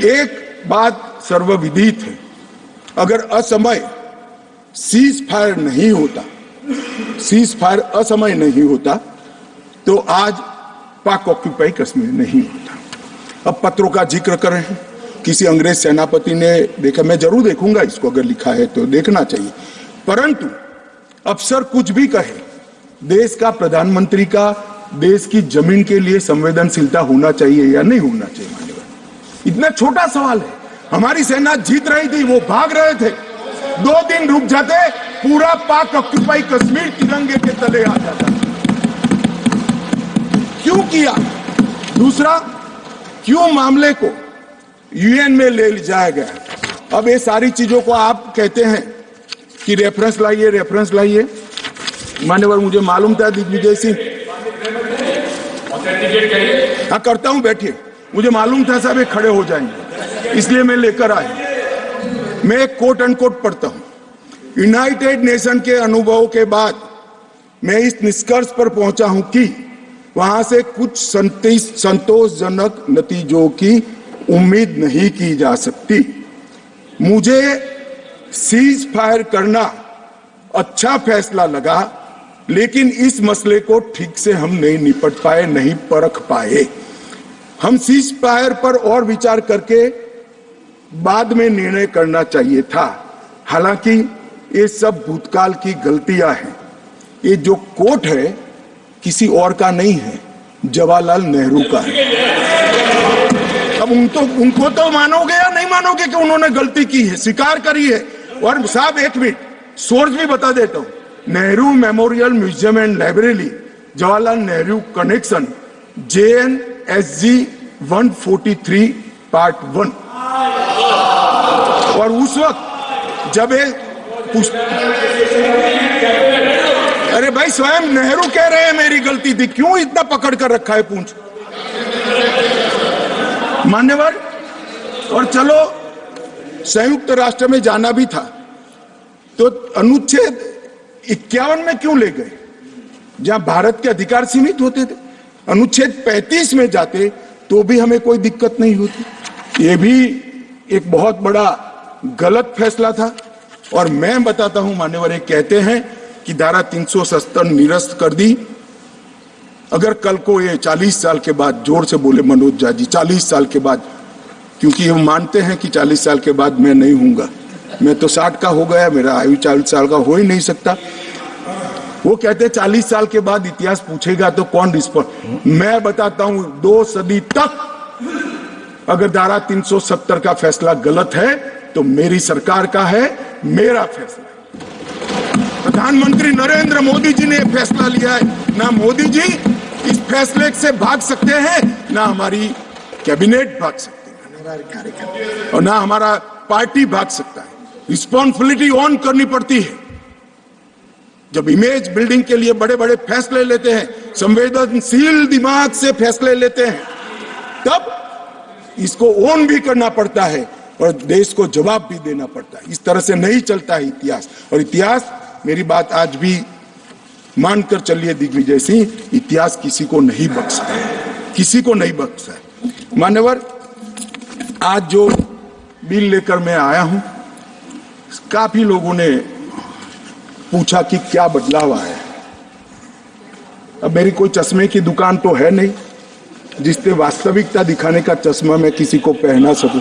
एक बात सर्वविदित है, अगर असमय सीज फायर नहीं होता, सीज फायर असमय नहीं होता तो आज पाक ऑक्यूपाई कश्मीर नहीं होता। अब पत्रों का जिक्र कर रहे हैं, किसी अंग्रेज सेनापति ने देखा, मैं जरूर देखूंगा इसको, अगर लिखा है तो देखना चाहिए। परंतु अफसर कुछ भी कहे, देश का प्रधानमंत्री का देश की जमीन के लिए संवेदनशीलता होना चाहिए या नहीं होना चाहिए? मान्यवर, इतना छोटा सवाल है। हमारी सेना जीत रही थी, वो भाग रहे थे, 2 दिन रुक जाते, पूरा पाक ऑक्यूपाई कश्मीर तिरंगे के तले आ जाता। क्यों किया? दूसरा, क्यों मामले को यूएन में ले जाया गया? अब ये सारी चीजों को आप कहते हैं कि रेफरेंस लाइए, रेफरेंस लाइए। मान्यवर, मुझे मालूम था दिग्विजय सिंह, हाँ करता हूं, बैठिए, मुझे मालूम था साहब ये खड़े हो जाएंगे, इसलिए मैं लेकर आया। मैं एक कोट अनकोट पढ़ता हूं। यूनाइटेड नेशन के अनुभव के बाद मैं इस निष्कर्ष पर पहुंचा हूं कि वहां से कुछ संतोषजनक नतीजों की उम्मीद नहीं की जा सकती। मुझे सीज फायर करना अच्छा फैसला लगा, लेकिन इस मसले को ठीक से हम नहीं निपट पाए, नहीं परख पाए। हम सीज फायर पर और विचार करके बाद में निर्णय करना चाहिए था। हालांकि ये सब भूतकाल की गलतियां हैं। ये जो कोट है किसी और का नहीं है, जवाहरलाल नेहरू का है। अब उनको तो मानोगे या नहीं मानोगे कि उन्होंने गलती की है, स्वीकार करी है। और साहब एक मिनट, सोर्स भी बता देता हूं, Nehru memorial museum and library, Jawaharlal Nehru connection, JNSG 143 part 1। और उस वक्त जब अरे भाई, स्वयं नेहरू कह रहे हैं मेरी गलती थी, क्यों इतना पकड़ कर रखा है पूंछ? मान्यवर, और चलो संयुक्त राष्ट्र में जाना भी था तो अनुच्छेद 51 में क्यों ले गए, जहां भारत के अधिकार सीमित होते थे? अनुच्छेद 35 में जाते तो भी हमें कोई दिक्कत नहीं होती। ये भी एक बहुत बड़ा गलत फैसला था। और मैं बताता हूं मान्यवर, एक कहते हैं कि धारा 370 निरस्त कर दी। अगर कल को ये 40 साल के बाद, जोर से बोले मनोज झा जी, 40 साल के बाद, क्योंकि हम मानते हैं कि 40 साल के बाद मैं नहीं हूंगा, मैं तो 60 का हो गया, मेरा आयु 40 साल का हो ही नहीं सकता। वो कहते हैं 40 साल के बाद इतिहास पूछेगा तो कौन रिस्पॉन्ड? मैं बताता हूं, 2 सदी तक अगर धारा 370 का फैसला गलत है तो मेरी सरकार का है, मेरा फैसला। प्रधानमंत्री नरेंद्र मोदी जी ने फैसला लिया है। ना मोदी जी इस फैसले से भाग सकते हैं, ना हमारी कैबिनेट भाग सकती है, और ना हमारा पार्टी भाग सकता है। रिस्पॉन्सिबिलिटी ऑन करनी पड़ती है। जब इमेज बिल्डिंग के लिए बड़े बड़े फैसले लेते हैं, संवेदनशील दिमाग से फैसले लेते हैं, तब इसको ऑन भी करना पड़ता है और देश को जवाब भी देना पड़ता है। इस तरह से नहीं चलता है इतिहास। और इतिहास, मेरी बात आज भी मानकर चलिए दिग्विजय सिंह, इतिहास किसी को नहीं बख्शता है, किसी को नहीं बख्शता है। मान्यवर, आज जो बिल लेकर मैं आया हूं, काफी लोगों ने पूछा कि क्या बदलाव आया है। अब मेरी कोई चश्मे की दुकान तो है नहीं जिससे वास्तविकता दिखाने का चश्मा मैं किसी को पहना सकूं।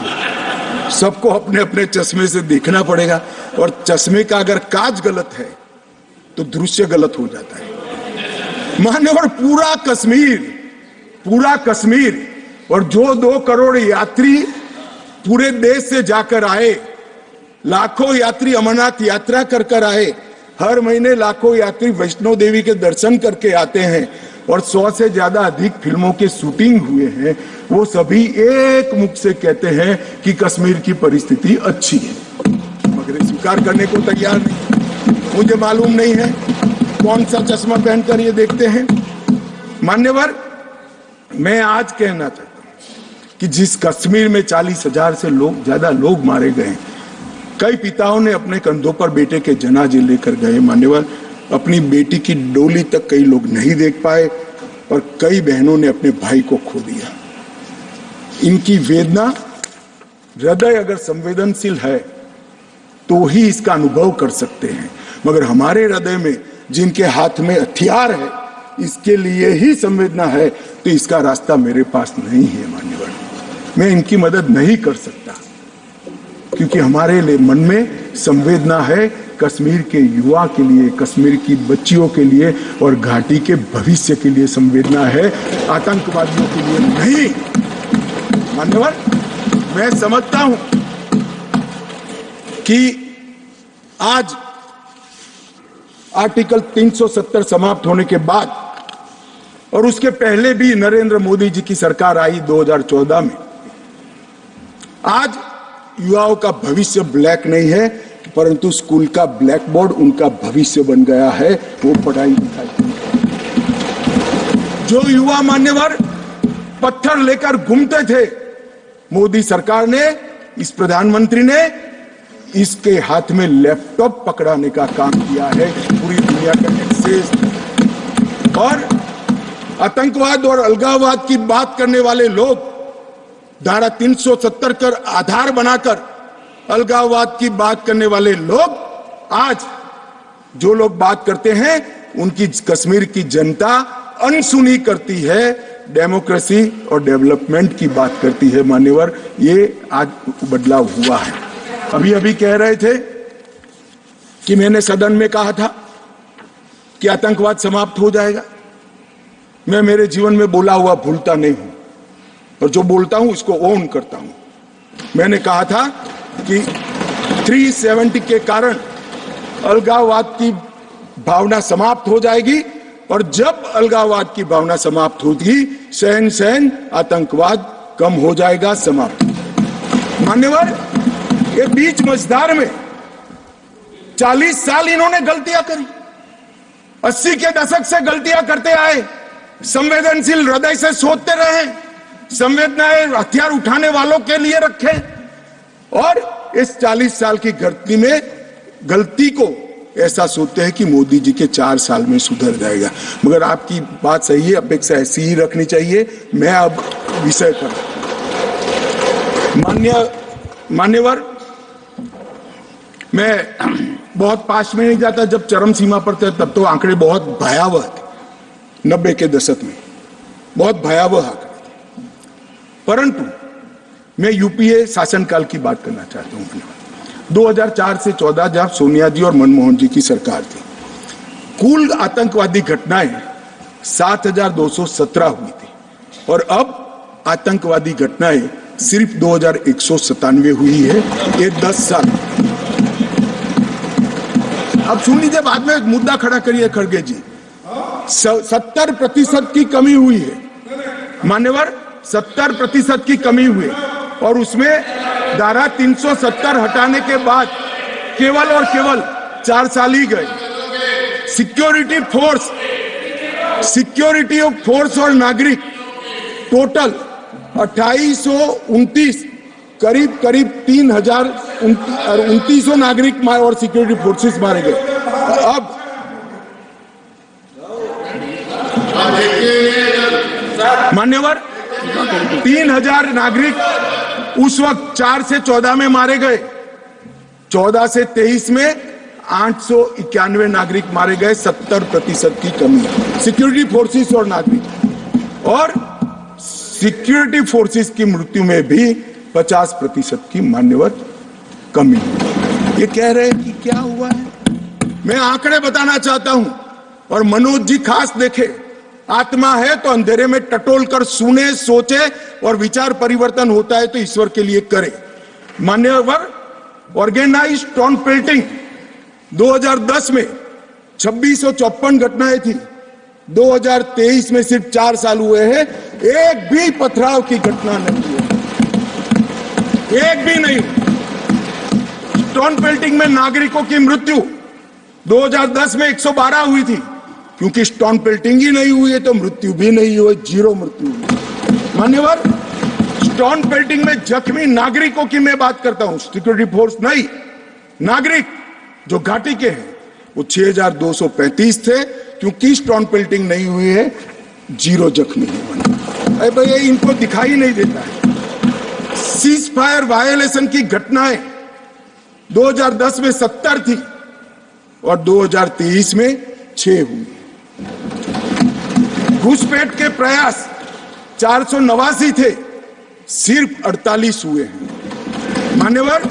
सबको अपने अपने चश्मे से देखना पड़ेगा, और चश्मे का अगर कांच गलत है तो दृश्य गलत हो जाता है। मान्यवर, पूरा कश्मीर और जो 2 करोड़ यात्री पूरे देश से जाकर आए, लाखों यात्री अमरनाथ यात्रा कर कर आए, हर महीने लाखों यात्री वैष्णो देवी के दर्शन करके आते हैं और 100 से ज्यादा अधिक फिल्मों के शूटिंग हुए हैं, वो सभी एक मुख से कहते हैं कि कश्मीर की परिस्थिति अच्छी है, मगर स्वीकार करने को तैयार नहीं। मुझे मालूम नहीं है कौन सा चश्मा पहनकर ये देखते हैं। मान्यवर, मैं आज कहना चाहता हूं कि जिस कश्मीर में 40,000 से ज्यादा लोग मारे गए, कई पिताओं ने अपने कंधों पर बेटे के जनाजे लेकर गए। मान्यवर, अपनी बेटी की डोली तक कई लोग नहीं देख पाए और कई बहनों ने अपने भाई को खो दिया। इनकी वेदना, हृदय अगर संवेदनशील है तो ही इसका अनुभव कर सकते हैं, मगर हमारे हृदय में जिनके हाथ में हथियार है, इसके लिए ही संवेदना है, तो इसका रास्ता मेरे पास नहीं है। मान्यवर, मैं इनकी मदद नहीं कर सकता क्योंकि हमारे लिए मन में संवेदना है कश्मीर के युवा के लिए, कश्मीर की बच्चियों के लिए और घाटी के भविष्य के लिए संवेदना है, आतंकवादियों के लिए नहीं। मान्यवर, मैं समझता हूं कि आज आर्टिकल 370 समाप्त होने के बाद और उसके पहले भी नरेंद्र मोदी जी की सरकार आई 2014 में, आज युवाओं का भविष्य ब्लैक नहीं है, परंतु स्कूल का ब्लैक बोर्ड उनका भविष्य बन गया है, वो पढ़ाई लिखाई। जो युवा मान्यवर पत्थर लेकर घूमते थे, मोदी सरकार ने, इस प्रधानमंत्री ने इसके हाथ में लैपटॉप पकड़ाने का काम किया है। पूरी दुनिया का एक्सेस और आतंकवाद और अलगाववाद की बात करने वाले लोग धारा 370 कर आधार बनाकर अलगाववाद की बात करने वाले लोग, आज जो लोग बात करते हैं उनकी कश्मीर की जनता अनसुनी करती है, डेमोक्रेसी और डेवलपमेंट की बात करती है। मान्यवर, ये आज बदलाव हुआ है। अभी अभी कह रहे थे कि मैंने सदन में कहा था कि आतंकवाद समाप्त हो जाएगा। मैं मेरे जीवन में बोला हुआ भूलता नहीं हूं और जो बोलता हूं उसको ओन करता हूं। मैंने कहा था कि 370 के कारण अलगाववाद की भावना समाप्त हो जाएगी और जब अलगाववाद की भावना समाप्त होगी, सहन सहन आतंकवाद कम हो जाएगा, समाप्त। मान्यवर, ये बीच मझधार में 40 साल इन्होंने गलतियां करी, 80 के दशक से गलतियां करते आए, संवेदनशील हृदय से सोचते रहे, संवेदनाएं हथियार उठाने वालों के लिए रखे और इस 40 साल की गलती को ऐसा सोचते हैं कि मोदी जी के 4 साल में सुधर जाएगा। मगर आपकी बात सही है, अपेक्षा ऐसी ही रखनी चाहिए। मैं अब विषय पर मान्यवर, मैं बहुत पास में नहीं जाता। जब चरम सीमा पर थे तब तो आंकड़े बहुत भयावह थे, 90 के दशक में बहुत भयावह आंकड़े थे, परंतु मैं यूपीए शासनकाल की बात करना चाहता हूं। 2004 से 14 जब सोनिया जी और मनमोहन जी की सरकार थी, कुल आतंकवादी घटनाएं 7,217 हुई थी और अब आतंकवादी घटनाएं सिर्फ 2,197 हुई है। ये 10 साल। अब सुन लीजिए, बाद में मुद्दा खड़ा करिए खड़गे जी। 70% की कमी हुई है मान्यवर, 70% की कमी हुई और उसमें धारा 370 हटाने के बाद केवल और केवल 4 साल ही गए। सिक्योरिटी फोर्स और नागरिक टोटल 2829, करीब 3,029 नागरिक और सिक्योरिटी फोर्सेस मारे गए। अब मान्यवर, 3,000 नागरिक उस वक्त 4 से 14 में मारे गए, 14 से 23 में 891 नागरिक मारे गए। 70% की कमी सिक्योरिटी फोर्सेस और नागरिक, और सिक्योरिटी फोर्सेस की मृत्यु में भी 50% की मान्यवर कमी। ये कह रहे हैं कि क्या हुआ है। मैं आंकड़े बताना चाहता हूं और मनोज जी खास देखे। आत्मा है तो अंधेरे में टटोल कर सुने, सोचे और विचार परिवर्तन होता है तो ईश्वर के लिए करे। मान्यवर, ऑर्गेनाइज स्टोन पेल्टिंग 2010 में 2654 घटनाएं थी, 2023 में सिर्फ 4 साल हुए हैं, एक भी पथराव की घटना नहीं हुई, एक भी नहीं। स्टोन पेल्टिंग में नागरिकों की मृत्यु 2010 में 112 हुई थी, क्योंकि स्टोन पेल्टिंग ही नहीं हुई है तो मृत्यु भी नहीं हुई, 0 मृत्यु हुई। मान्यवर, स्टोन पेल्टिंग में जख्मी नागरिकों की मैं बात करता हूं, सिक्योरिटी फोर्स नहीं, नागरिक जो घाटी के हैं वो 6235 थे, क्योंकि स्टोन पेल्टिंग नहीं हुई है 0 जख्मी है। अरे भाई इनको दिखाई नहीं देता है। सीज फायर वायलेशन की घटनाएं 2010 में 70 थी और 2023 में 6 हुई। घुसपैठ के प्रयास 489 थे, सिर्फ 48 हुए हैं। मान्यवर,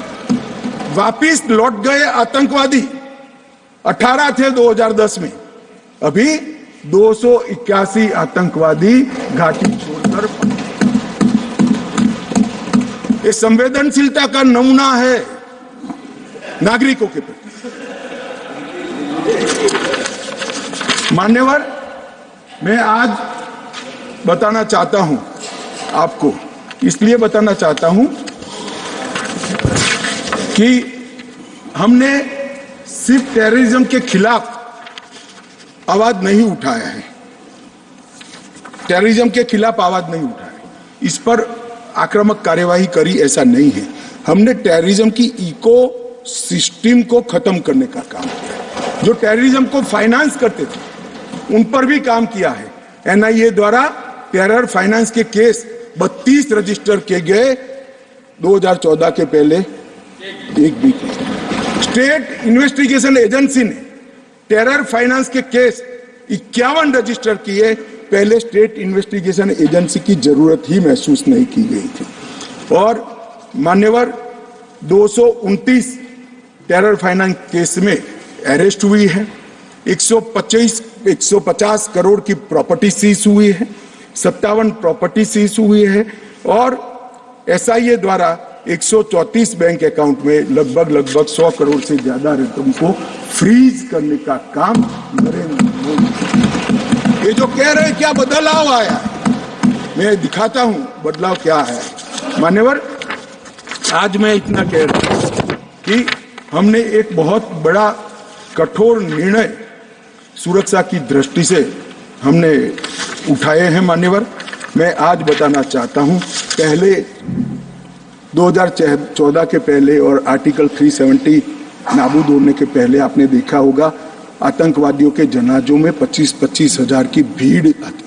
वापिस लौट गए आतंकवादी 18 थे 2010 में, अभी 281 आतंकवादी घाटी छोड़कर। ये संवेदनशीलता का नमूना है नागरिकों के प्रति। मान्यवर, मैं आज बताना चाहता हूं आपको, इसलिए बताना चाहता हूं कि हमने सिर्फ टेररिज्म के खिलाफ आवाज नहीं उठाया है, टेररिज्म के खिलाफ आवाज नहीं उठाया, इस पर आक्रामक कार्यवाही करी, ऐसा नहीं है। हमने टेररिज्म की इको सिस्टम को खत्म करने का काम किया। जो टेररिज्म को फाइनेंस करते थे उन पर भी काम किया है। एनआईए द्वारा टेरर फाइनेंस के केस 32 रजिस्टर किए गए 2014 के पहले, एक भी केस। स्टेट इन्वेस्टिगेशन एजेंसी ने टेरर फाइनेंस के केस 51 रजिस्टर किए, पहले स्टेट इन्वेस्टिगेशन एजेंसी की जरूरत ही महसूस नहीं की गई थी। और मान्यवर, 229 टेरर फाइनेंस केस में अरेस्ट हुई है, 150 करोड़ की प्रॉपर्टी सीज हुई है, 57 प्रॉपर्टी सीज हुई है, और एसआईए द्वारा 134 बैंक अकाउंट में लगभग 100 करोड़ से ज्यादा रकम को फ्रीज करने का काम नरेंद्र मोदी। ये जो कह रहे हैं क्या बदलाव आया, मैं दिखाता हूं बदलाव क्या है। मान्यवर, आज मैं इतना कह रहा हूं कि हमने एक बहुत बड़ा कठोर निर्णय सुरक्षा की दृष्टि से हमने उठाए हैं। मान्यवर, मैं आज बताना चाहता हूं, पहले 2014 के पहले और आर्टिकल 370 नाबूद होने के पहले आपने देखा होगा आतंकवादियों के जनाजों में 25-25 हजार की भीड़ आती।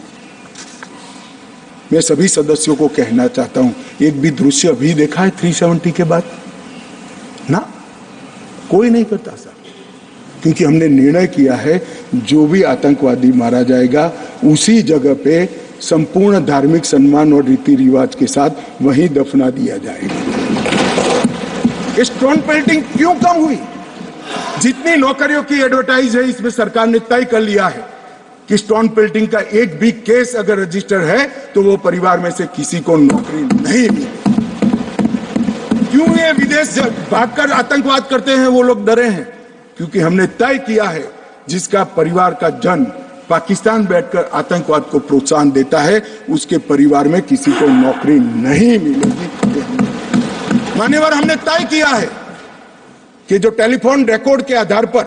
मैं सभी सदस्यों को कहना चाहता हूं, एक भी दृश्य अभी देखा है 370 के बाद? ना, कोई नहीं करता साहब, क्योंकि हमने निर्णय किया है जो भी आतंकवादी मारा जाएगा उसी जगह पे संपूर्ण धार्मिक सम्मान और रीति रिवाज के साथ वहीं दफना दिया जाएगा। स्टोन पेल्टिंग क्यों कम हुई? जितनी नौकरियों की एडवर्टाइज है, इसमें सरकार ने तय कर लिया है कि स्टोन पेल्टिंग का एक भी केस अगर रजिस्टर है तो वो परिवार में से किसी को नौकरी नहीं मिलेगी। क्यों ये विदेश भागकर आतंकवाद करते हैं वो लोग डरे हैं? क्योंकि हमने तय किया है जिसका परिवार का जन पाकिस्तान बैठकर आतंकवाद को प्रोत्साहन देता है उसके परिवार में किसी को नौकरी नहीं मिलेगी। मान्यवर, हमने तय किया है कि जो टेलीफोन रिकॉर्ड के आधार पर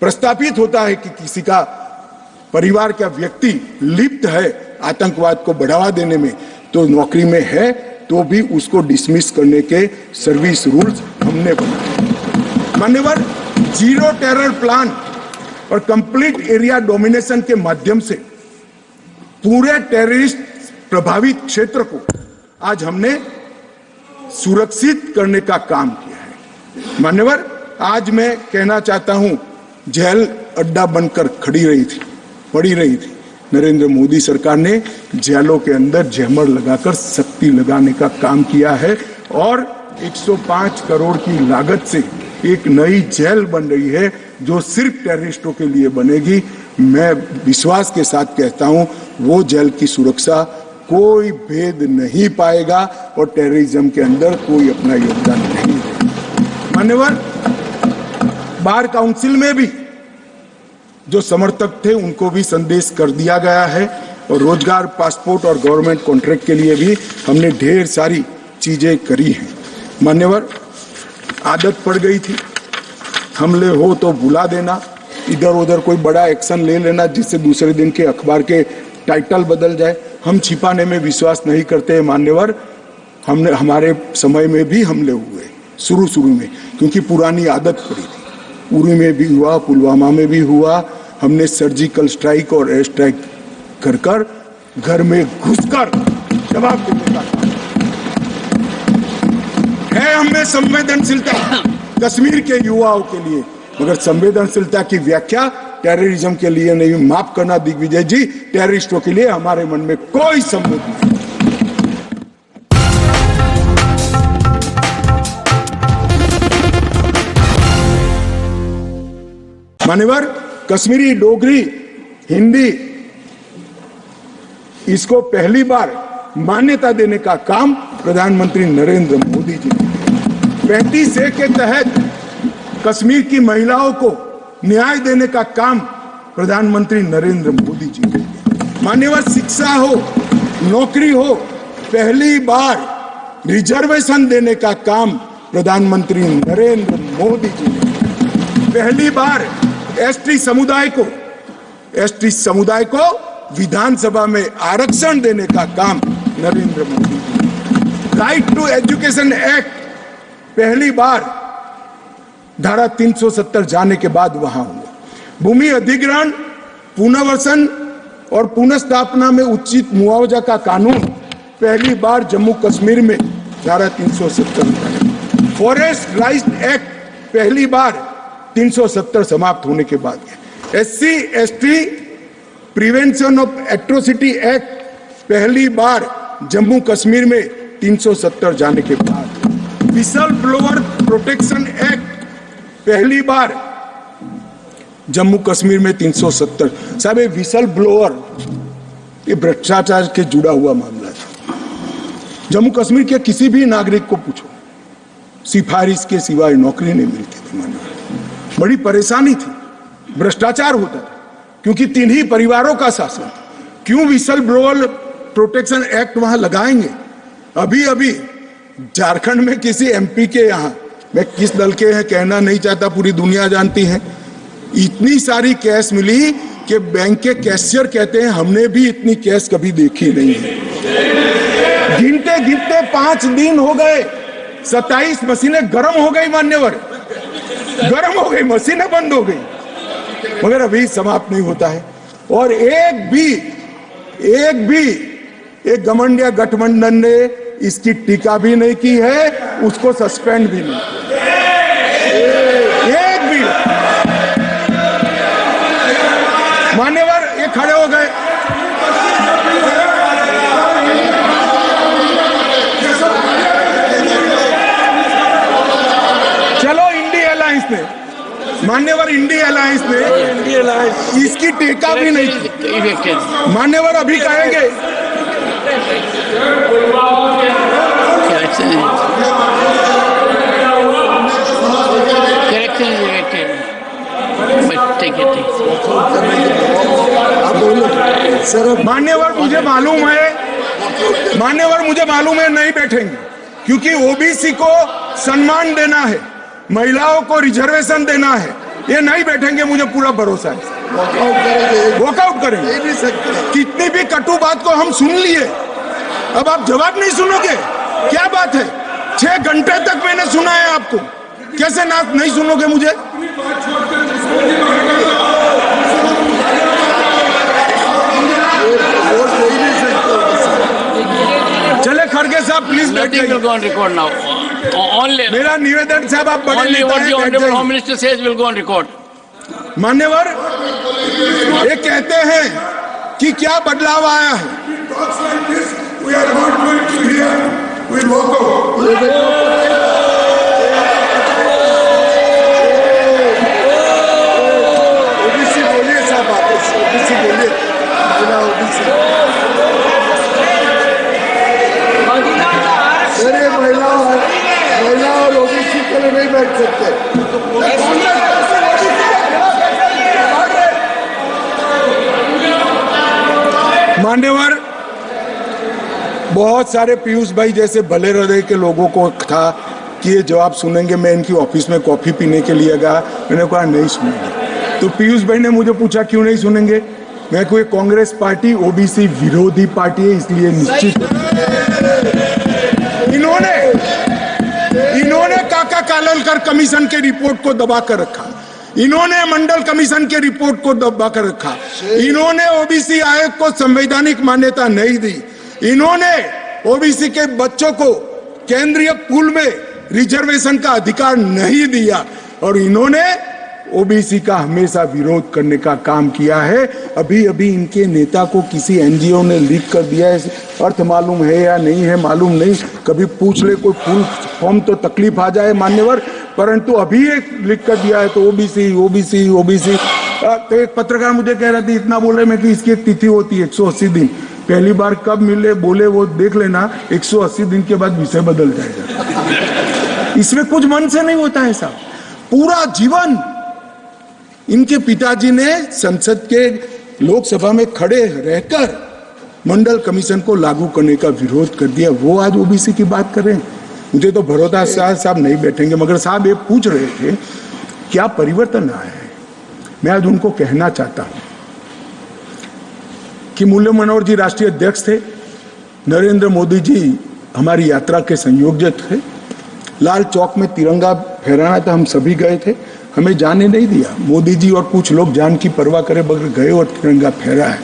प्रस्तापित होता है कि किसी का परिवार का व्यक्ति लिप्त है आतंकवाद को बढ़ावा देने में, तो नौकरी में है तो भी उसको डिसमिस करने के सर्विस रूल्स हमने बनाए। मान्यवर, जीरो टेरर प्लान और कंप्लीट एरिया डोमिनेशन के माध्यम से पूरे टेररिस्ट प्रभावित क्षेत्र को आज हमने सुरक्षित करने का काम किया है। मान्यवर, आज मैं कहना चाहता हूं, जेल अड्डा बनकर पड़ी रही थी। नरेंद्र मोदी सरकार ने जेलों के अंदर जैमर लगाकर सख्ती लगाने का काम किया है और 105 करोड़ की लागत से एक नई जेल बन रही है जो सिर्फ टेररिस्टों के लिए बनेगी। मैं विश्वास के साथ कहता हूं, वो जेल की सुरक्षा कोई भेद नहीं पाएगा और टेररिज्म के अंदर कोई अपना योगदान नहीं देगा। मान्यवर, बार काउंसिल में भी जो समर्थक थे उनको भी संदेश कर दिया गया है और रोजगार पासपोर्ट और गवर्नमेंट कॉन्ट्रैक्ट के लिए भी हमने ढेर सारी चीजें करी हैं। मान्यवर, आदत पड़ गई थी, हमले हो तो बुला देना, इधर उधर कोई बड़ा एक्शन ले लेना जिससे दूसरे दिन के अखबार के टाइटल बदल जाए। हम छिपाने में विश्वास नहीं करते हैं मान्यवर। हमने हमारे समय में भी हमले हुए शुरू में, क्योंकि पुरानी आदत पड़ी थी। उरी में भी हुआ, पुलवामा में भी हुआ। हमने सर्जिकल स्ट्राइक और एयर स्ट्राइक कर कर घर में घुसकर जवाब देने का काम है। हमें संवेदनशीलता कश्मीर के युवाओं के लिए, मगर संवेदनशीलता की व्याख्या टेररिज्म के लिए नहीं। माफ करना दिग्विजय जी, टेररिस्टों के लिए हमारे मन में कोई संवेदना नहीं। मान्यवर, कश्मीरी, डोगरी, हिंदी, इसको पहली बार मान्यता देने का काम प्रधानमंत्री नरेंद्र मोदी जी ने। 35A के तहत कश्मीर की महिलाओं को न्याय देने का काम प्रधानमंत्री नरेंद्र मोदी जी ने। मान्यवर, शिक्षा हो, नौकरी हो, पहली बार रिजर्वेशन देने का काम प्रधानमंत्री नरेंद्र मोदी जी ने। पहली बार एसटी समुदाय को विधानसभा में आरक्षण देने का काम Narendra Modi ji. Right to education act पहली बार धारा 370 जाने के बाद वहां हुआ। भूमि अधिग्रहण, पुनर्वसन और पुनर्स्थापना में उचित मुआवजा का कानून पहली बार जम्मू कश्मीर में धारा 370। फॉरेस्ट राइट्स एक्ट पहली बार 370 समाप्त होने के बाद। SC ST prevention of atrocity act पहली बार जम्मू कश्मीर में 370 जाने के बाद। विसल ब्लोअर प्रोटेक्शन एक्ट पहली बार जम्मू कश्मीर में 370। साहब, ये विसल ब्लोअर ये भ्रष्टाचार के जुड़ा हुआ मामला था। जम्मू कश्मीर के किसी भी नागरिक को पूछो, सिफारिश के सिवाय नौकरी नहीं मिलती थी। मानो बड़ी परेशानी थी, भ्रष्टाचार होता था, क्योंकि 3 ही परिवारों का शासन। क्यों विसल ब्लोअर प्रोटेक्शन एक्ट वहां लगाएंगे? अभी झारखंड में किसी MP के यहाँ, मैं किस दल के हैं कहना नहीं चाहता, पूरी दुनिया जानती है, इतनी सारी कैश मिली कि बैंक के कैशियर कहते हैं हमने भी इतनी कैश कभी देखी नहीं है। गिनते गिनते 5 दिन हो गए, 27 मशीनें गर्म हो गई। मान्यवर, गर्म हो गई, मशीनें बंद हो गई, मगर अभी समाप्त नहीं होता है। और एक घमंडिया गठबंधन ने इसकी टीका भी नहीं की है, उसको सस्पेंड भी नहीं, एक भी। मान्यवर, ये खड़े हो गए। चलो इंडिया अलायंस में, मान्यवर, इंडिया अलायंस में इसकी टीका भी नहीं की। मान्यवर, अभी कहेंगे मान्यवर, मुझे मालूम है नहीं बैठेंगे, क्योंकि OBC को सम्मान देना है, महिलाओं को रिजर्वेशन देना है, ये नहीं बैठेंगे, मुझे पूरा भरोसा है। वॉकआउट करेंगे। कितनी भी कटु बात को हम सुन लिए, अब आप जवाब नहीं सुनोगे? क्या बात है? 6 घंटे तक मैंने सुना है आपको, कैसे ना नहीं सुनोगे मुझे? चले खड़गे साहब, प्लीज बैठ जाइए। मेरा निवेदन साहब, आप बड़े नेता हैं, home minister says will go on record. मान्यवर, ये कहते हैं कि क्या बदलाव आया है। OBC बोलिए साहब, OBC बोलिए, महिला और OBC के लिए नहीं बैठ सकते। मान्यवर, बहुत सारे पीयूष भाई जैसे भले हृदय के लोगों को था कि ये जवाब सुनेंगे, मैं इनकी ऑफिस में कॉफी पीने के लिए गया, मैंने कहा नहीं सुनेंगे। तो पीयूष भाई ने मुझे पूछा क्यों नहीं सुनेंगे, मैं कोई कांग्रेस पार्टी ओबीसी विरोधी पार्टी है, इसलिए निश्चित इन्होंने काका कालोलकर कमीशन के रिपोर्ट को दबा कर रखा, इन्होंने मंडल कमीशन के रिपोर्ट को दबा कर रखा, इन्होंने ओबीसी आयोग को संवैधानिक मान्यता नहीं दी, इन्होंने ओबीसी के बच्चों को केंद्रीय पूल में रिजर्वेशन का अधिकार नहीं दिया, और इन्होंने ओबीसी का हमेशा विरोध करने का काम किया है। अभी अभी इनके नेता को किसी एनजीओ ने लीक कर दिया है, अर्थ मालूम है या नहीं है मालूम नहीं, कभी पूछ ले कोई फुल फॉर्म तो तकलीफ आ जाए मान्यवर, परंतु अभी एक लीक कर दिया है तो ओबीसी ओबीसी ओबीसी। तो एक पत्रकार मुझे कह रहा था इतना बोल रहे मैं कि इसकी एक तिथि होती है 180 दिन, पहली बार कब मिले बोले वो देख लेना, 180 दिन के बाद विषय बदल जाएगा। इसमें कुछ मन से नहीं होता है साहब। पूरा जीवन इनके पिताजी ने संसद के लोकसभा में खड़े रहकर मंडल कमीशन को लागू करने का विरोध कर दिया, वो आज ओबीसी की बात कर रहे हैं। मुझे तो भरोसा साहब नहीं बैठेंगे, मगर साहब ये पूछ रहे थे क्या परिवर्तन आया है। मैं आज उनको कहना चाहता हूं कि मुरली मनोहर जी राष्ट्रीय अध्यक्ष थे, नरेंद्र मोदी जी हमारी यात्रा के संयोजक थे, लाल चौक में तिरंगा फहराना था, हम सभी गए थे, हमें जाने नहीं दिया। मोदी जी और कुछ लोग जान की परवाह करे बगैर गए और तिरंगा फहरा है।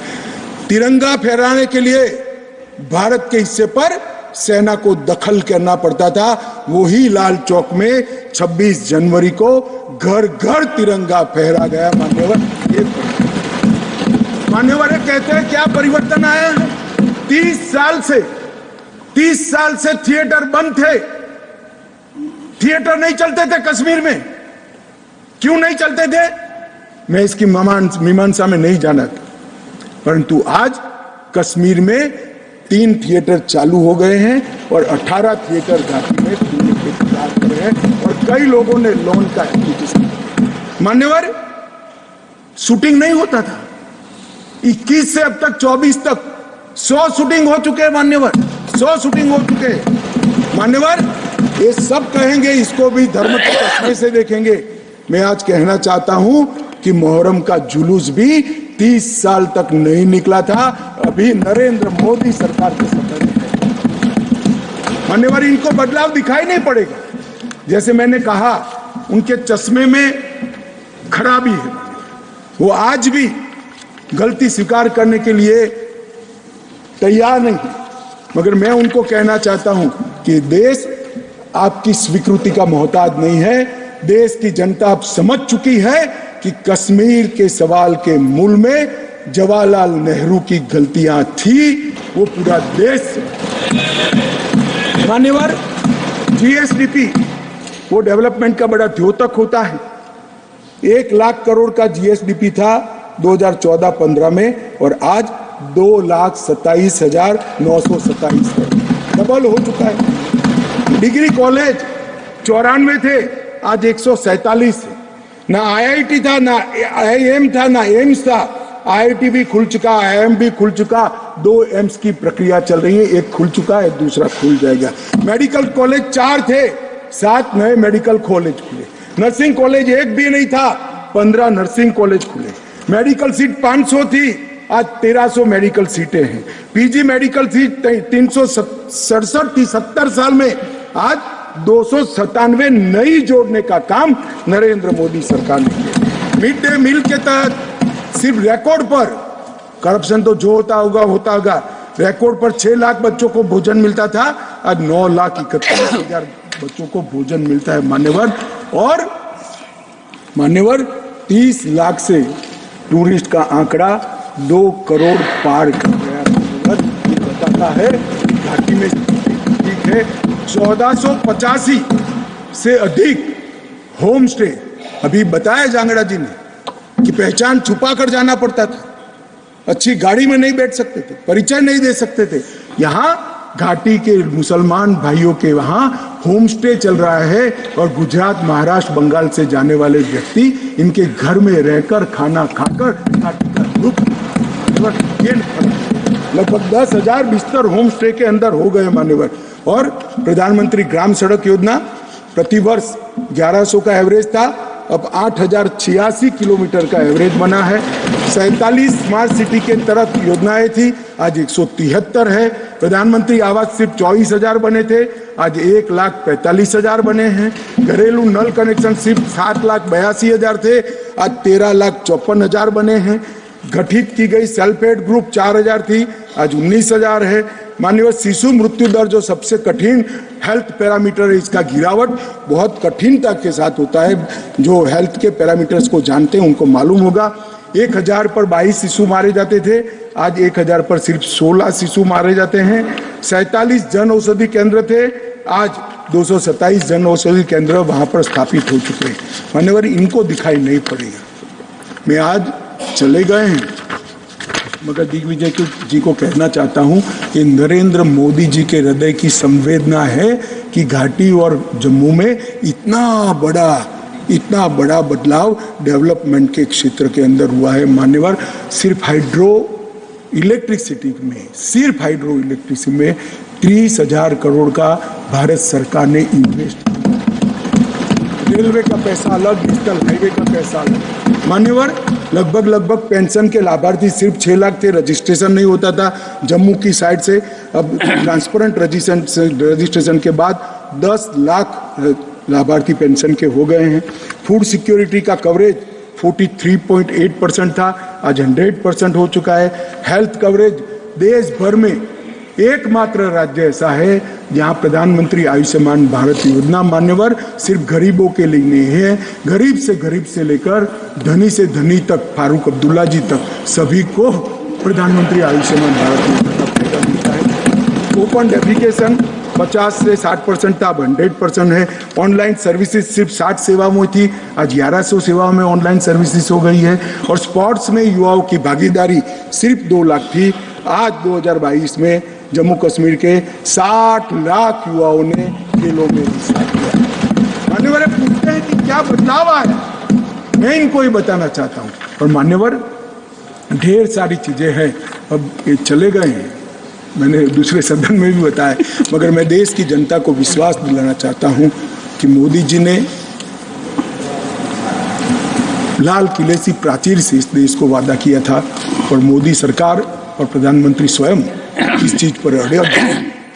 तिरंगा फहराने के लिए भारत के हिस्से पर सेना को दखल करना पड़ता था, वही लाल चौक में 26 जनवरी को घर घर तिरंगा फहरा गया। मान्यवर कहते हैं क्या परिवर्तन आया है। 30 साल से थिएटर बंद थे, थिएटर नहीं चलते थे कश्मीर में। क्यों नहीं चलते थे मैं इसकी मीमांसा में नहीं जाना था, परंतु आज कश्मीर में 3 थिएटर चालू हो गए हैं और 18 थिएटर घाटी में इंतजार कर रहे हैं और कई लोगों ने लोन का एप्लीकेशन। मान्यवर शूटिंग नहीं होता था, 21 से अब तक 24 तक 100 शूटिंग हो चुके हैं मान्यवर, 100 शूटिंग हो चुके हैं मान्यवर। ये सब कहेंगे, इसको भी धर्म के चश्मे से देखेंगे। मैं आज कहना चाहता हूं कि मुहर्रम का जुलूस भी 30 साल तक नहीं निकला था, अभी नरेंद्र मोदी सरकार के समय में। मान्यवर इनको बदलाव दिखाई नहीं पड़ेगा, जैसे मैंने कहा उनके चश्मे में खराबी है, वो आज भी गलती स्वीकार करने के लिए तैयार नहीं है, मगर मैं उनको कहना चाहता हूं कि देश आपकी स्वीकृति का मोहताज नहीं है। देश की जनता अब समझ चुकी है कि कश्मीर के सवाल के मूल में जवाहरलाल नेहरू की गलतियां थी, वो पूरा देश। मान्यवर जीएसडीपी वो डेवलपमेंट का बड़ा द्योतक होता है। 1 लाख करोड़ का जीएसडीपी था 2014-15 में और आज 2,27,927 है, डबल हो चुका है। डिग्री कॉलेज 94 थे, आज 147 है। ना आईआईटी था, ना आईएम था, ना एम्स था। आईआईटी भी खुल चुका, आईएम भी खुल चुका, 2 एम्स की प्रक्रिया चल रही है, एक खुल चुका है, दूसरा खुल जाएगा। मेडिकल कॉलेज 4 थे, 7 नए मेडिकल कॉलेज खुले। नर्सिंग कॉलेज 1 भी नहीं था, 15 नर्सिंग कॉलेज खुले। मेडिकल सीट 500 थी, आज 1300 मेडिकल सीटें हैं। पीजी मेडिकल सीट 367 थी 70 साल में, आज 297 नई जोड़ने का काम नरेंद्र मोदी सरकार ने किया। मिड डे मील के तहत सिर्फ रिकॉर्ड पर, करप्शन तो जो होता होगा, रिकॉर्ड पर 6 लाख बच्चों को भोजन मिलता था, आज 9,31,000 बच्चों को भोजन मिलता है मान्यवर। और मान्यवर 30 लाख से टूरिस्ट का आंकड़ा 2 करोड़ पार कर गया। ये बताता है घाटी में ठीक है। 1485 से अधिक होम स्टे, अभी बताया जांगड़ा जी ने कि पहचान छुपा कर जाना पड़ता था, अच्छी गाड़ी में नहीं बैठ सकते थे, परिचय नहीं दे सकते थे। यहाँ घाटी के मुसलमान भाइयों के वहां होम स्टे चल रहा है और गुजरात, महाराष्ट्र, बंगाल से जाने वाले व्यक्ति इनके घर में रहकर खाना खाकर घाटी का रुख लगभग 10,000 बिस्तर होम स्टे के अंदर हो गए मान्यवर। और प्रधानमंत्री ग्राम सड़क योजना प्रतिवर्ष 1100 का एवरेज था, अब 8,086 किलोमीटर का एवरेज बना है। 47 स्मार्ट सिटी के तहत योजनाएं थी, आज 173 है। प्रधानमंत्री आवास सिर्फ 24,000 बने थे, आज 1,45,000 बने हैं। घरेलू नल कनेक्शन सिर्फ 7,82,000 थे, आज 13,54,000 बने हैं। गठित की गई सेल्फ हेल्प ग्रुप 4,000 थी, आज 19,000 है। माननीय शिशु मृत्यु दर जो सबसे कठिन हेल्थ पैरामीटर है, इसका गिरावट बहुत कठिनता के साथ होता है। जो हेल्थ के पैरामीटर्स को जानते हैं उनको मालूम होगा। 1,000 पर 22 शिशु मारे जाते थे, आज 1,000 पर सिर्फ 16 शिशु मारे जाते हैं। 47 जन औषधि केंद्र थे, आज 227 जन औषधि केंद्र वहां पर स्थापित हो चुके हैं। मान्यवर, इनको दिखाई नहीं पड़ेगा। मैं आज चले गए हैं, मगर दिग्विजय जी को कहना चाहता हूं कि नरेंद्र मोदी जी के हृदय की संवेदना है कि घाटी और जम्मू में इतना बड़ा बदलाव डेवलपमेंट के क्षेत्र के अंदर हुआ है। मान्यवर, सिर्फ हाइड्रो इलेक्ट्रिसिटी में 30,000 करोड़ का भारत सरकार ने इन्वेस्ट किया। रेलवे का पैसा अलग, डिजिटल हाईवे का पैसा अलग। मान्यवर, लगभग पेंशन के लाभार्थी सिर्फ 6 लाख थे, रजिस्ट्रेशन नहीं होता था जम्मू की साइड से। अब ट्रांसपेरेंट रजिस्ट्रेशन के बाद 10 लाख लाभार्थी पेंशन के हो गए हैं। फूड सिक्योरिटी का कवरेज 43.8% था, आज 100% हो चुका है। हेल्थ कवरेज देश भर में एकमात्र राज्य ऐसा है जहां प्रधानमंत्री आयुष्मान भारत योजना मान्यवर सिर्फ गरीबों के लिए नहीं है, गरीब से लेकर धनी से धनी तक, फारूक अब्दुल्ला जी तक, सभी को प्रधानमंत्री आयुष्मान भारत योजना का फायदा मिलता है। ओपन डेफिकेशन 50 से 60% था, अब 100% है। ऑनलाइन सर्विसेज सिर्फ 60 सेवाओं में थी, आज 1100 सेवाओं में ऑनलाइन सर्विसेज हो गई है। और स्पोर्ट्स में युवाओं की भागीदारी सिर्फ 2 लाख थी, आज 2022 में जम्मू कश्मीर के 60 लाख युवाओं ने खेलों में हिस्सा लिया। मान्यवर, पूछते हैं कि क्या बदलाव आया, मैं इनको ही बताना चाहता हूँ। और मान्यवर, ढेर सारी चीजें हैं, अब ये चले गए हैं, मैंने दूसरे सदन में भी बताया, मगर मैं देश की जनता को विश्वास दिलाना चाहता हूँ कि मोदी जी ने लाल किले सी प्राचीर से इस देश को वादा किया था, और मोदी सरकार और प्रधानमंत्री स्वयं इस चीज पर अड़े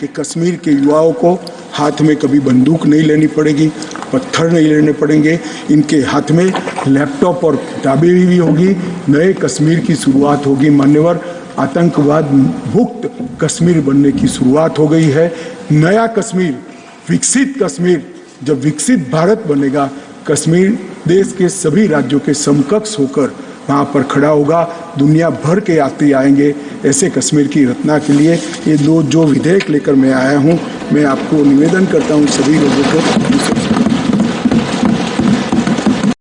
कि कश्मीर के युवाओं को हाथ में कभी बंदूक नहीं लेनी पड़ेगी, पत्थर नहीं लेने पड़ेंगे, इनके हाथ में लैपटॉप और किताबें भी होगी, नए कश्मीर की शुरुआत होगी। मान्यवर, आतंकवाद मुक्त कश्मीर बनने की शुरुआत हो गई है। नया कश्मीर, विकसित कश्मीर, जब विकसित भारत बनेगा, कश्मीर देश के सभी राज्यों के समकक्ष होकर वहाँ पर खड़ा होगा। दुनिया भर के यात्री आएंगे ऐसे कश्मीर की रचना के लिए। ये जो विधेयक लेकर मैं आया हूँ, मैं आपको निवेदन करता हूँ सभी लोगों को